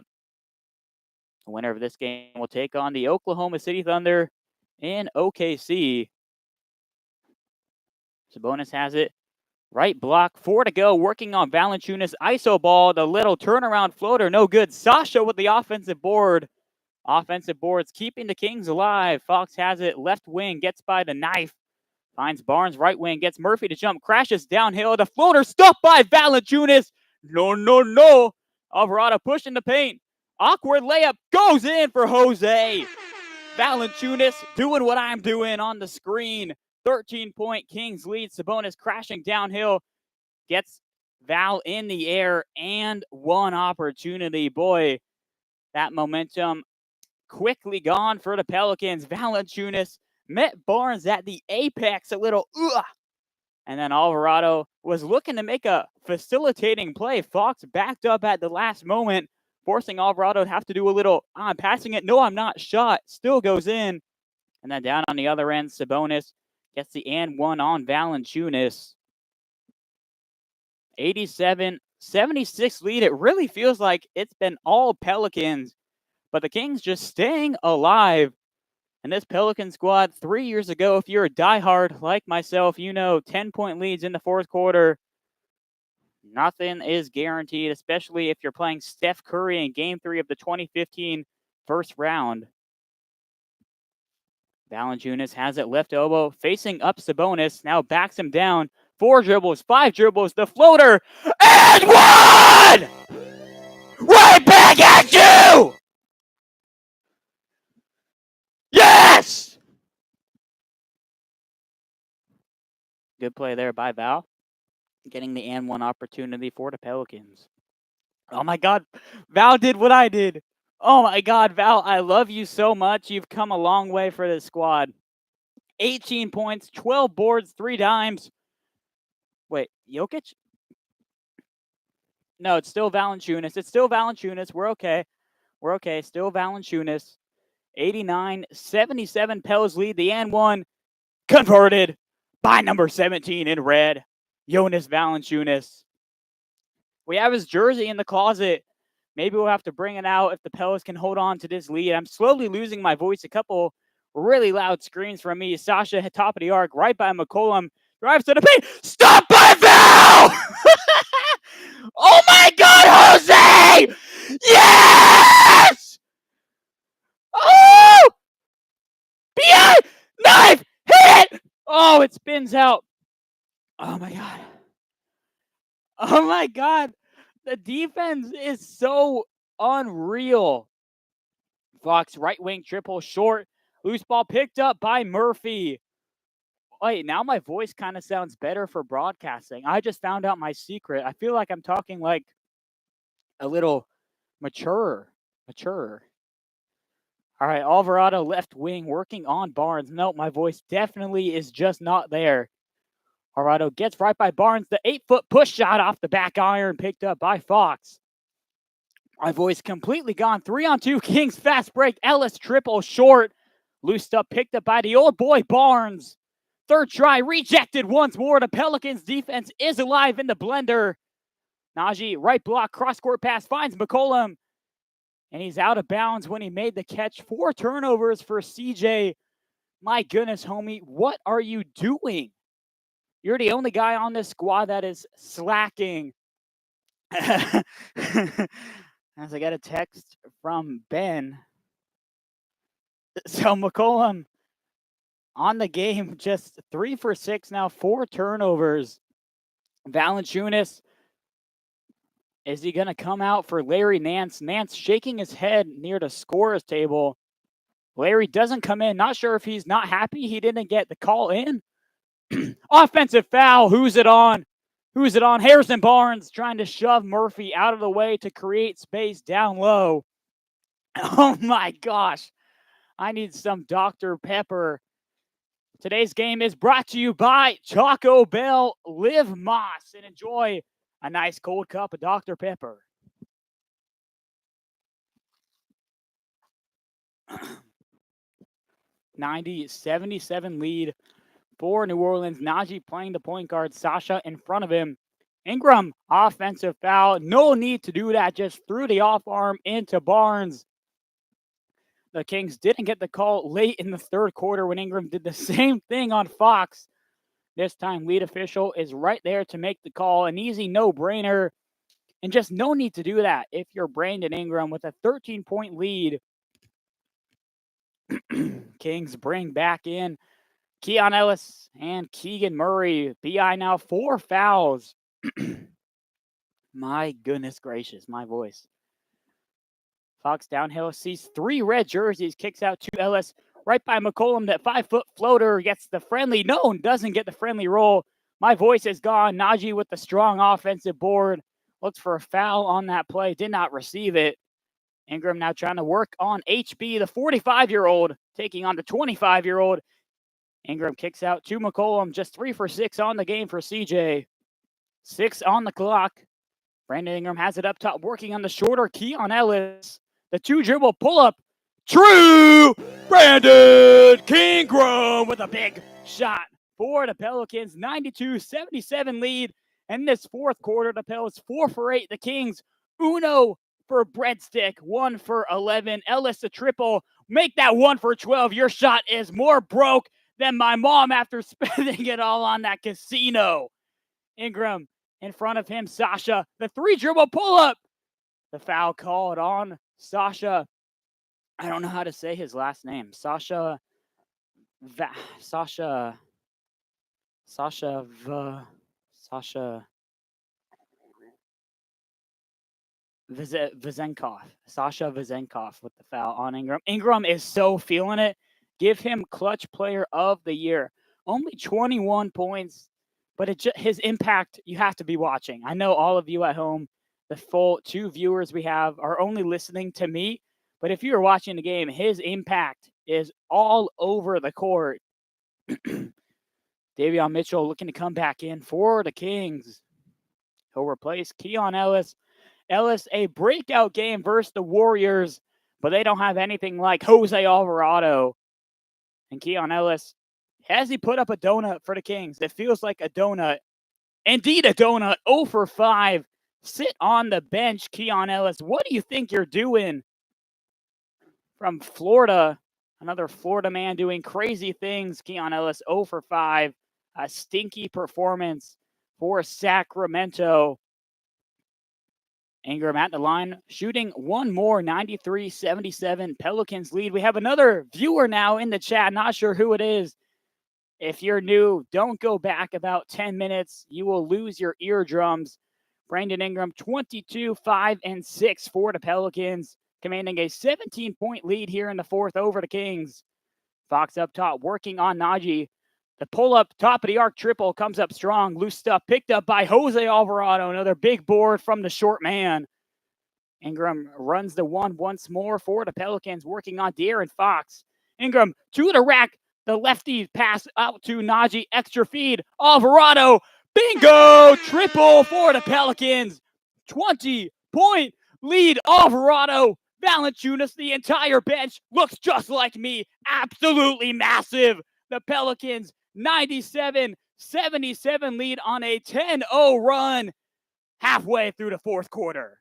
The winner of this game will take on the Oklahoma City Thunder in OKC. Sabonis has it. Right block, 4 to go, working on Valanciunas. ISO ball, the little turnaround floater, no good. Sasha with the offensive board. Offensive boards keeping the Kings alive. Fox has it. Left wing, gets by the knife. Finds Barnes right wing, gets Murphy to jump, crashes downhill. The floater stopped by Valanciunas. No. Alvarado pushing the paint. Awkward layup goes in for Jose. Valanciunas doing what I'm doing on the screen. 13-point Kings lead. Sabonis crashing downhill. Gets Val in the air and one opportunity. Boy, that momentum quickly gone for the Pelicans. Valanciunas met Barnes at the apex, a little and then Alvarado was looking to make a facilitating play. Fox backed up at the last moment, forcing Alvarado to have to do a little, I'm passing it, no, I'm not shot, still goes in. And then down on the other end, Sabonis gets the and one on Valanciunas. 87-76 lead. It really feels like it's been all Pelicans, but the Kings just staying alive. And this Pelican squad 3 years ago, if you're a diehard like myself, you know 10-point leads in the fourth quarter. Nothing is guaranteed, especially if you're playing Steph Curry in Game 3 of the 2015 first round. Valanciunas has it left elbow, facing up Sabonis, now backs him down. 4 dribbles, 5 dribbles, the floater, and one! Right back at you! Yes! Good play there by Val, getting the and one opportunity for the Pelicans. Oh my God, Val did what I did. Oh my God, Val, I love you so much. You've come a long way for this squad. 18 points, 12 boards, 3 dimes. Wait, Jokic? No, it's still Valanciunas. It's still Valanciunas. We're okay. We're okay. Still Valanciunas. 89-77. Pels lead the and one. Converted by number 17 in red, Jonas Valanciunas. We have his jersey in the closet. Maybe we'll have to bring it out if the Pelicans can hold on to this lead. I'm slowly losing my voice. A couple really loud screams from me. Sasha at top of the arc, right by McCollum. Drives to the paint. Stop by Val! Oh my God, Jose! Yes! Oh! Behind! Knife! Hit it! Oh, it spins out. Oh my God. Oh my God. The defense is so unreal. Fox right wing triple short. Loose ball picked up by Murphy. Wait, now my voice kind of sounds better for broadcasting. I just found out my secret. I feel like I'm talking like a little mature. All right, Alvarado left wing working on Barnes. Nope, my voice definitely is just not there. Alvarado gets right by Barnes. The 8-foot push shot off the back iron picked up by Fox. My voice completely gone. 3-on-2 Kings fast break. Ellis triple short. Loosed up, picked up by the old boy Barnes. Third try rejected once more. The Pelicans defense is alive in the blender. Najee right block, cross court pass finds McCollum. And he's out of bounds when he made the catch. 4 turnovers for CJ. My goodness, homie, what are you doing? You're the only guy on this squad that is slacking. As I got a text from Ben. So McCollum on the game, just 3 for 6 now, 4 turnovers. Valanciunas, is he going to come out for Larry Nance? Nance shaking his head near the scorer's table. Larry doesn't come in. Not sure if he's not happy he didn't get the call in. Offensive foul. Who's it on? Harrison Barnes trying to shove Murphy out of the way to create space down low. Oh my gosh. I need some Dr. Pepper. Today's game is brought to you by Taco Bell. Live Moss and enjoy a nice cold cup of Dr. Pepper. (90-77) lead for New Orleans. Najee playing the point guard. Sasha in front of him. Ingram, offensive foul. No need to do that. Just threw the off arm into Barnes. The Kings didn't get the call late in the third quarter when Ingram did the same thing on Fox. This time, lead official is right there to make the call. An easy no-brainer. And just no need to do that if you're Brandon Ingram with a 13-point lead. Kings bring back in Keon Ellis and Keegan Murray. BI now 4 fouls. My goodness gracious, my voice. Fox downhill sees 3 red jerseys, kicks out to Ellis. Right by McCollum, that 5-foot floater gets the friendly. No, doesn't get the friendly roll. My voice is gone. Najee with the strong offensive board. Looks for a foul on that play. Did not receive it. Ingram now trying to work on HB, the 45-year-old, taking on the 25-year-old. Ingram kicks out to McCollum. Just 3 for 6 on the game for CJ. 6 on the clock. Brandon Ingram has it up top, working on the shorter Keon Ellis. The 2-dribble pull-up. True! Brandon Ingram with a big shot for the Pelicans. 92-77 lead. And this fourth quarter, the Pelicans 4 for 8. The Kings, uno for breadstick, 1 for 11. Ellis a triple. Make that 1 for 12. Your shot is more broke than my mom after spending it all on that casino. Ingram in front of him, Sasha. The 3-dribble pull-up. The foul called on Sasha. I don't know how to say his last name. Sasha Vazenkov. Sasha Vazenkov with the foul on Ingram. Ingram is so feeling it. Give him clutch player of the year. Only 21 points, but his impact you have to be watching. I know all of you at home, the full 2 viewers we have, are only listening to me, but if you're watching the game, his impact is all over the court. Davion Mitchell looking to come back in for the Kings. He'll replace Keon Ellis. Ellis, a breakout game versus the Warriors, but they don't have anything like Jose Alvarado. And Keon Ellis, has he put up a donut for the Kings? It feels like a donut. Indeed, a donut. 0 for 5. Sit on the bench, Keon Ellis. What do you think you're doing? From Florida, another Florida man doing crazy things. Keon Ellis, 0 for 5. A stinky performance for Sacramento. Ingram at the line, shooting one more, 93-77. Pelicans lead. We have another viewer now in the chat. Not sure who it is. If you're new, don't go back about 10 minutes. You will lose your eardrums. Brandon Ingram, 22, 5, and 6 for the Pelicans, commanding a 17-point lead here in the fourth over the Kings. Fox up top, working on Najee. The pull-up, top of the arc triple comes up strong. Loose stuff picked up by Jose Alvarado. Another big board from the short man. Ingram runs the one once more for the Pelicans, working on De'Aaron Fox. Ingram to the rack. The lefty pass out to Najee. Extra feed. Alvarado. Bingo! Triple for the Pelicans. 20-point lead. Alvarado. Valanciunas, the entire bench looks just like me. Absolutely massive. The Pelicans 97-77 lead on a 10-0 run halfway through the fourth quarter.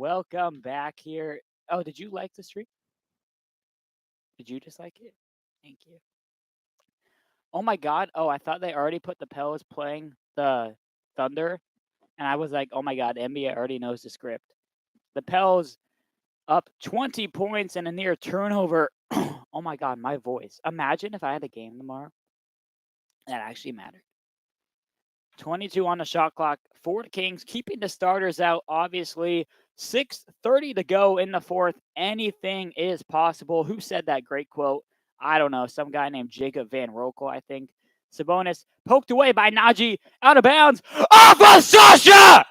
welcome back here. Oh, did you like the stream? Did you just like it? Thank you. Oh my God. Oh, I thought they already put the Pels playing the Thunder, and I was like, oh my God, NBA already knows the script. The Pels up 20 points and a near turnover. Oh my God, my voice. Imagine if I had a game tomorrow that actually mattered. 22 on the shot clock for the Kings, keeping the starters out, obviously. 6:30 to go in the fourth. Anything is possible. Who said that great quote? I don't know. Some guy named Jacob Van Rokel, I think. Sabonis poked away by Najee, out of bounds. Off of Sasha!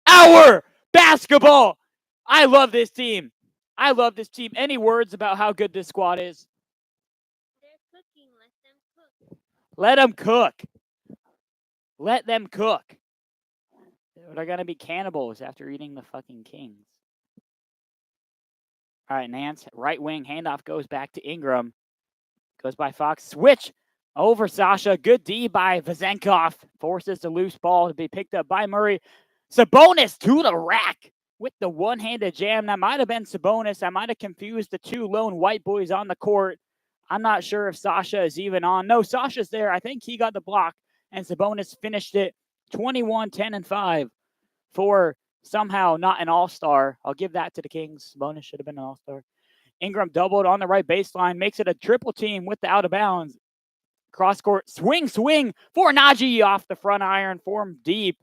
Our basketball. I love this team. I love this team. Any words about how good this squad is? They're cooking. Let them cook. Let them cook. Let them cook. They're going to be cannibals after eating the fucking Kings. All right, Nance, right wing handoff goes back to Ingram. Goes by Fox. Switch over Sasha. Good D by Vezenkov. Forces the loose ball to be picked up by Murray. Sabonis to the rack with the one-handed jam. That might have been Sabonis. I might have confused the two lone white boys on the court. I'm not sure if Sasha is even on. No, Sasha's there. I think he got the block, and Sabonis finished it 21, 10, and 5 for somehow not an all-star. I'll give that to the Kings. Sabonis should have been an all-star. Ingram doubled on the right baseline, makes it a triple team with the out of bounds. Cross court, swing for Najee off the front iron, form deep.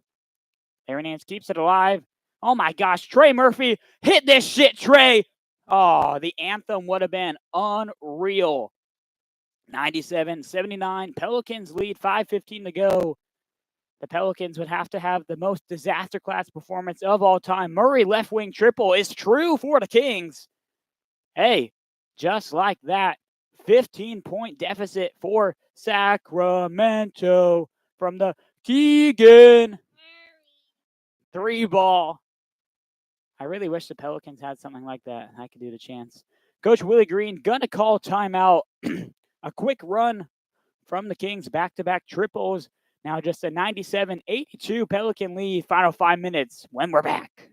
Aaron Nance keeps it alive. Oh my gosh, Trey Murphy, hit this shit, Trey. Oh, the anthem would have been unreal. 97-79, Pelicans lead, 5:15 to go. The Pelicans would have to have the most disaster class performance of all time. Murray left wing triple is true for the Kings. Hey, just like that, 15-point deficit for Sacramento from the Keegan 3-ball. I really wish the Pelicans had something like that. I could do the chance. Coach Willie Green gonna call timeout. A quick run from the Kings, back-to-back triples. Now just a 97-82 Pelican lead. Final 5 minutes when we're back.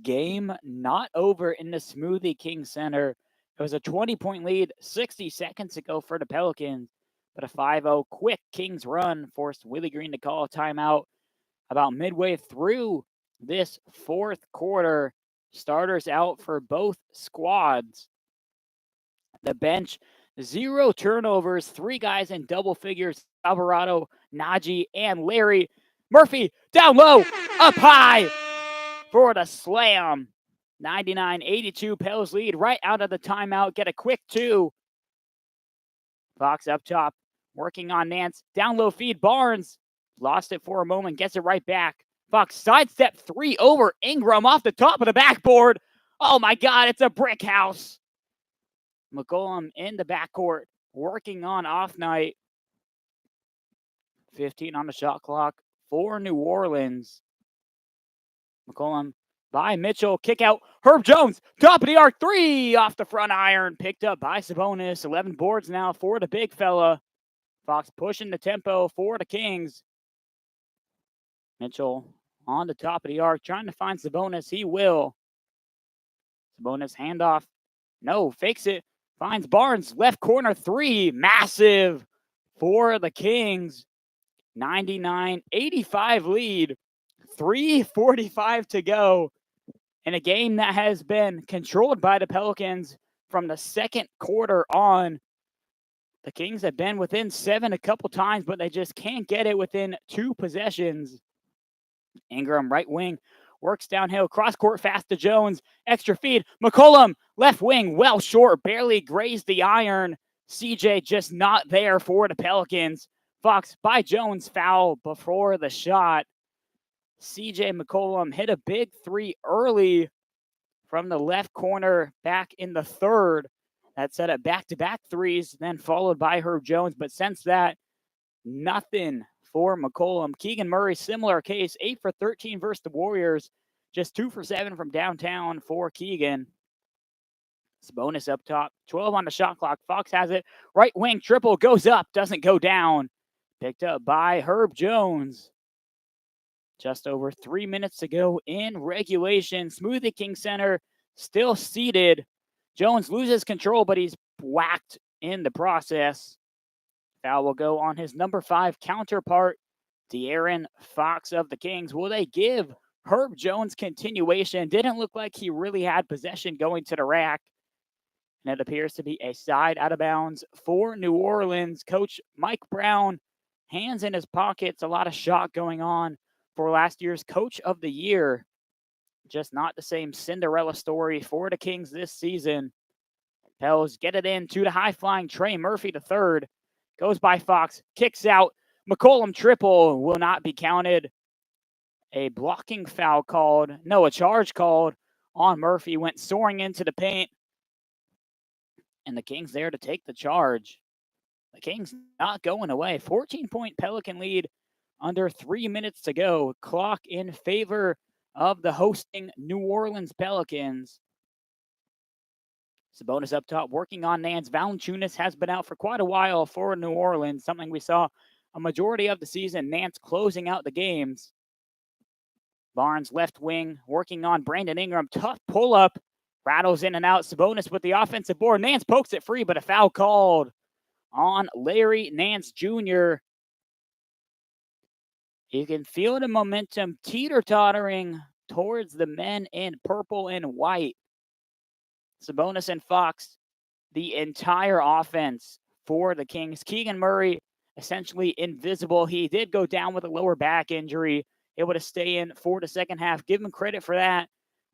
game not over in the Smoothie King Center. It was a 20-point lead 60 seconds ago for the Pelicans, but a 5-0 quick Kings run forced Willie Green to call a timeout about midway through this fourth quarter. Starters out for both squads. The bench, 0 turnovers, 3 guys in double figures, Alvarado, Najee, and Larry. Murphy down low, up high for the slam. 99-82, Pels lead right out of the timeout. Get a quick 2. Fox up top, working on Nance. Down low feed, Barnes. Lost it for a moment, gets it right back. Fox sidestep 3 over Ingram off the top of the backboard. Oh my God, it's a brick house. McCollum in the backcourt, working on off night. 15 on the shot clock for New Orleans. McCollum by Mitchell, kick out. Herb Jones, top of the arc, 3 off the front iron, picked up by Sabonis. 11 boards now for the big fella. Fox pushing the tempo for the Kings. Mitchell on the top of the arc, trying to find Sabonis. He will. Sabonis handoff. No, fakes it. Finds Barnes, left corner 3, massive for the Kings. 99-85 lead, 3:45 to go in a game that has been controlled by the Pelicans from the second quarter on. The Kings have been within 7 a couple times, but they just can't get it within 2 possessions. Ingram, right wing, works downhill, cross court fast to Jones, extra feed. McCollum, left wing, well short, barely grazed the iron. CJ just not there for the Pelicans. Fox by Jones, foul before the shot. CJ McCollum hit a big 3 early from the left corner back in the third. That set up back-to-back threes, then followed by Herb Jones. But since that, nothing for McCollum. Keegan Murray, similar case, 8 for 13 versus the Warriors. Just 2 for 7 from downtown for Keegan. Sabonis up top, 12 on the shot clock. Fox has it. Right wing triple goes up, doesn't go down. Picked up by Herb Jones. Just over 3 minutes to go in regulation. Smoothie King Center still seated. Jones loses control, but he's whacked in the process. Foul will go on his number 5 counterpart, De'Aaron Fox of the Kings. Will they give Herb Jones continuation? Didn't look like he really had possession going to the rack. And it appears to be a side out of bounds for New Orleans. Coach Mike Brown, hands in his pockets, a lot of shock going on for last year's Coach of the Year. Just not the same Cinderella story for the Kings this season. Pels get it in to the high-flying Trey Murphy III. Goes by Fox, kicks out. McCollum triple will not be counted. A blocking foul called. No, a charge called on Murphy. Went soaring into the paint. And the Kings there to take the charge. The Kings not going away. 14-point Pelican lead under 3 minutes to go. Clock in favor of the hosting New Orleans Pelicans. Sabonis up top, working on Nance. Valanciunas has been out for quite a while for New Orleans, something we saw a majority of the season. Nance closing out the games. Barnes left wing, working on Brandon Ingram. Tough pull-up. Rattles in and out. Sabonis with the offensive board. Nance pokes it free, but a foul called on Larry Nance Jr. You can feel the momentum teeter-tottering towards the men in purple and white. Sabonis and Fox, the entire offense for the Kings. Keegan Murray, essentially invisible. He did go down with a lower back injury, able to stay in for the second half. Give him credit for that.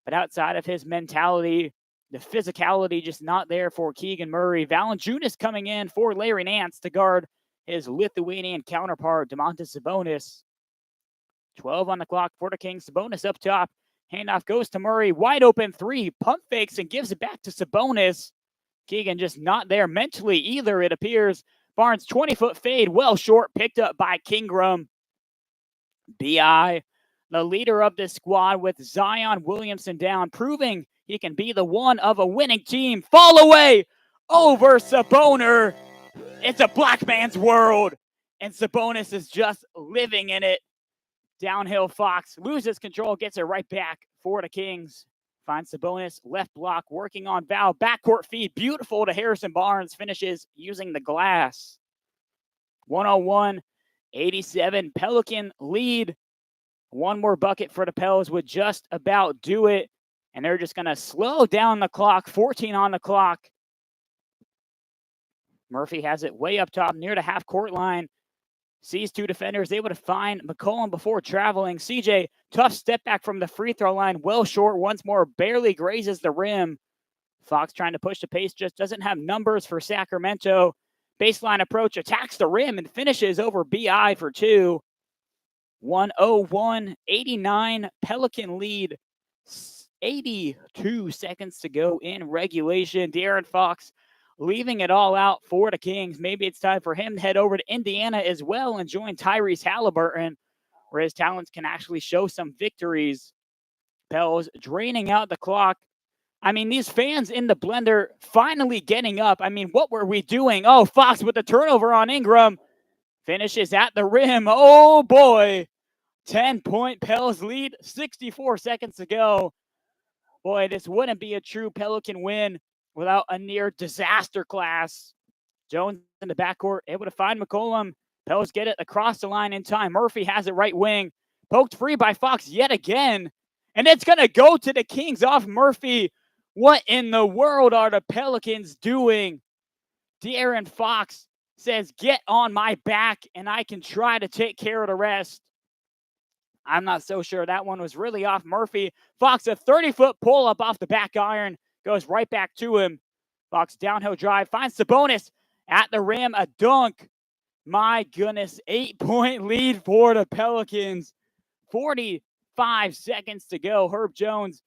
But outside of his mentality, the physicality just not there for Keegan Murray. Valanciunas coming in for Larry Nance to guard his Lithuanian counterpart, Domantas Sabonis. 12 on the clock for the Kings. Sabonis up top. Handoff goes to Murray. Wide open 3. Pump fakes and gives it back to Sabonis. Keegan just not there mentally either, it appears. Barnes, 20-foot fade, well short, picked up by Kingram. B.I., the leader of this squad with Zion Williamson down, proving he can be the one of a winning team. Fall away over Sabonis. It's a black man's world, and Sabonis is just living in it. Downhill Fox loses control, gets it right back for the Kings. Finds Sabonis, left block, working on Val. Backcourt feed, beautiful to Harrison Barnes. Finishes using the glass. 101-87. Pelican lead. One more bucket for the Pels would just about do it. And they're just going to slow down the clock. 14 on the clock. Murphy has it way up top near the half-court line. Sees two defenders, able to find McCollum before traveling. CJ, tough step back from the free throw line. Well short once more, barely grazes the rim. Fox trying to push the pace, just doesn't have numbers for Sacramento. Baseline approach, attacks the rim and finishes over BI for two. 101-89, Pelican lead. 82 seconds to go in regulation. De'Aaron Fox leaving it all out for the Kings. Maybe it's time for him to head over to Indiana as well and join Tyrese Halliburton, where his talents can actually show some victories. Pels draining out the clock. I mean, these fans in the blender finally getting up. I mean, what were we doing? Oh, Fox with the turnover on Ingram. Finishes at the rim. Oh, boy. 10-point Pels lead. 64 seconds to go. Boy, this wouldn't be a true Pelican win without a near disaster class. Jones in the backcourt, able to find McCollum. Pels get it across the line in time. Murphy has it right wing. Poked free by Fox yet again. And it's going to go to the Kings off Murphy. What in the world are the Pelicans doing? De'Aaron Fox says, get on my back and I can try to take care of the rest. I'm not so sure that one was really off Murphy. Fox, a 30-foot pull-up off the back iron. Goes right back to him. Fox downhill drive. Finds Sabonis at the rim. A dunk. My goodness. 8-point lead for the Pelicans. 45 seconds to go. Herb Jones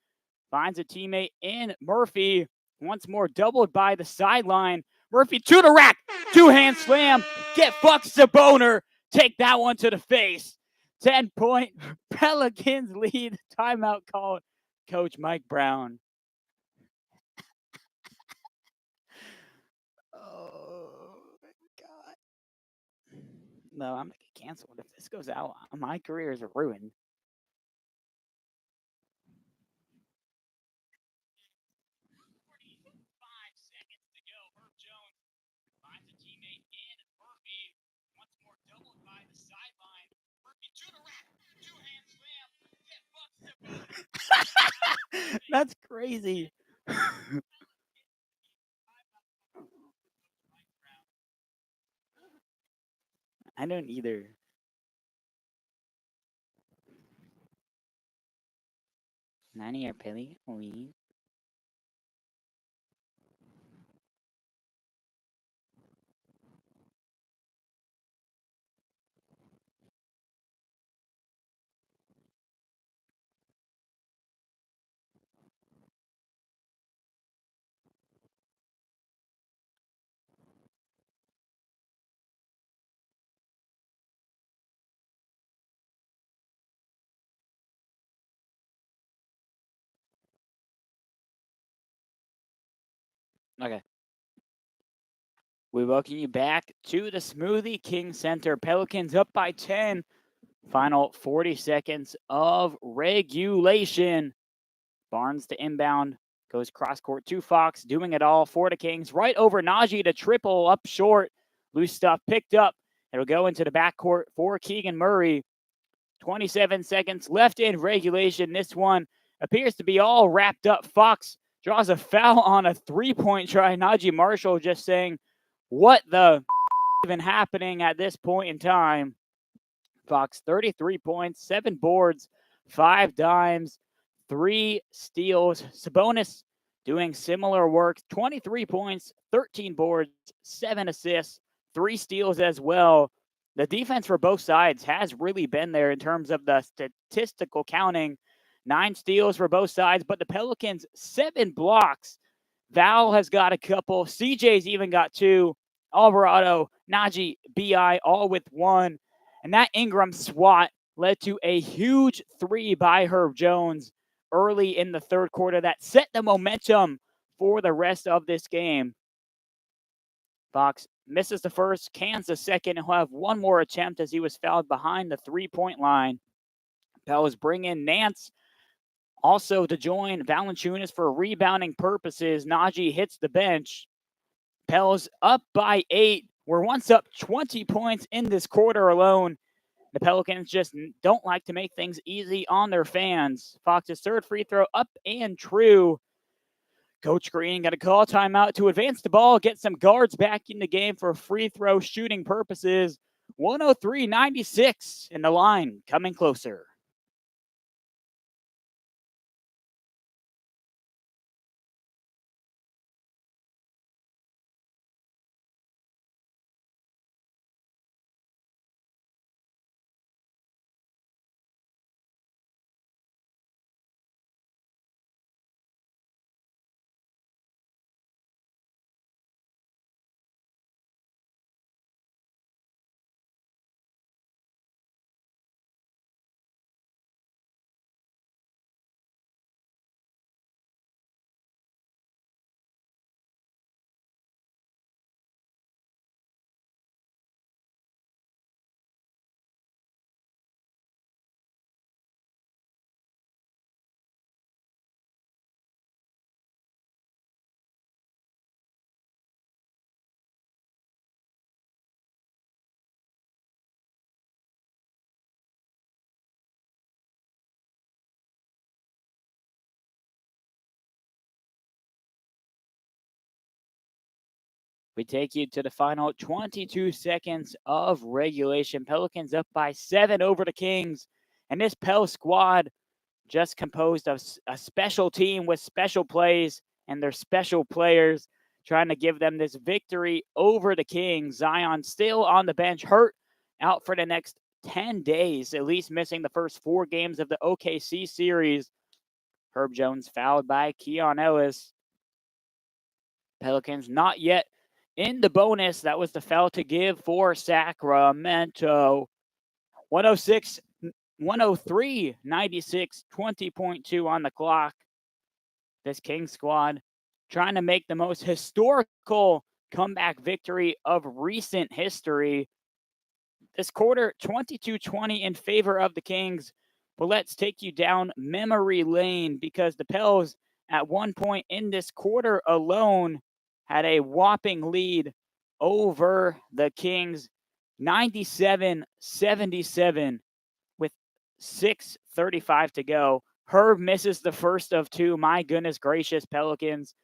finds a teammate in Murphy. Once more doubled by the sideline. Murphy to the rack. Two-hand slam. Get fucked, Saboner. Take that one to the face. 10-point Pelicans lead. Timeout called. Coach Mike Brown. Oh, my God. No, I'm going to get canceled. If this goes out, my career is ruined. That's crazy. I don't either. Nani or Peli? We. Okay. We welcome you back to the Smoothie King Center. Pelicans up by 10. Final 40 seconds of regulation. Barnes to inbound. Goes cross court to Fox. Doing it all for the Kings. Right over Najee to triple up short. Loose stuff picked up. It'll go into the backcourt for Keegan Murray. 27 seconds left in regulation. This one appears to be all wrapped up. Fox draws a foul on a three-point try. Najee Marshall just saying, what the even happening at this point in time? Fox, 33 points, 7 boards, 5 dimes, 3 steals. Sabonis doing similar work, 23 points, 13 boards, 7 assists, 3 steals as well. The defense for both sides has really been there in terms of the statistical counting. 9 steals for both sides, but the Pelicans, 7 blocks. Val has got a couple. CJ's even got 2. Alvarado, Najee, BI, all with 1. And that Ingram swat led to a huge 3 by Herb Jones early in the third quarter that set the momentum for the rest of this game. Fox misses the first, cans the second, and he'll have one more attempt as he was fouled behind the three-point line. Pels bring in Nance Also to join Valanciunas for rebounding purposes, Najee hits the bench. Pels up by 8. We're once up 20 points in this quarter alone. The Pelicans just don't like to make things easy on their fans. Fox's third free throw up and true. Coach Green got to call a timeout to advance the ball, get some guards back in the game for free throw shooting purposes. 103-96, and the line coming closer. We take you to the final 22 seconds of regulation. Pelicans up by 7 over the Kings. And this Pel squad just composed of a special team with special plays and their special players trying to give them this victory over the Kings. Zion still on the bench, hurt, out for the next 10 days, at least missing the first 4 games of the OKC series. Herb Jones fouled by Keon Ellis. Pelicans not yet in the bonus. That was the foul to give for Sacramento. 106, 103, 96, 20.2 on the clock. This Kings squad trying to make the most historical comeback victory of recent history. This quarter, 22-20 in favor of the Kings. But let's take you down memory lane because the Pels at one point in this quarter alone had a whopping lead over the Kings, 97-77 with 6:35 to go. Herb misses the first of 2. My goodness gracious, Pelicans.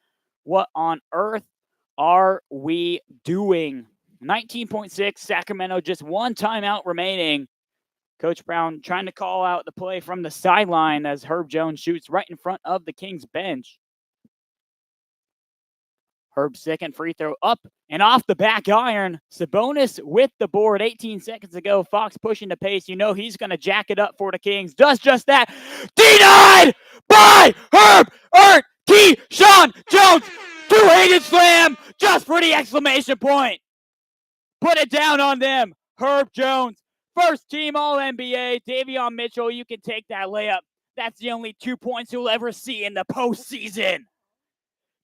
What on earth are we doing? 19.6, Sacramento, just 1 timeout remaining. Coach Brown trying to call out the play from the sideline as Herb Jones shoots right in front of the Kings bench. Herb's second free throw up and off the back iron. Sabonis with the board 18 seconds ago. Fox pushing the pace. You know he's going to jack it up for the Kings. Does just that. Denied by Herb Keyshawn Jones. Two-handed slam just for the exclamation point. Put it down on them. Herb Jones, first team All-NBA. Davion Mitchell, you can take that layup. That's the only 2 points you'll ever see in the postseason.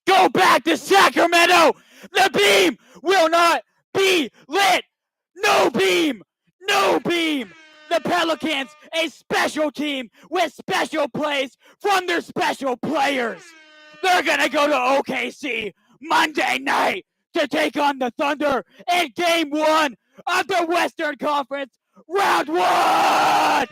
Go back to Sacramento. The beam will not be lit. No beam. No beam. The Pelicans, a special team with special plays from their special players. They're going to go to OKC Monday night to take on the Thunder in Game 1 of the Western Conference Round 1.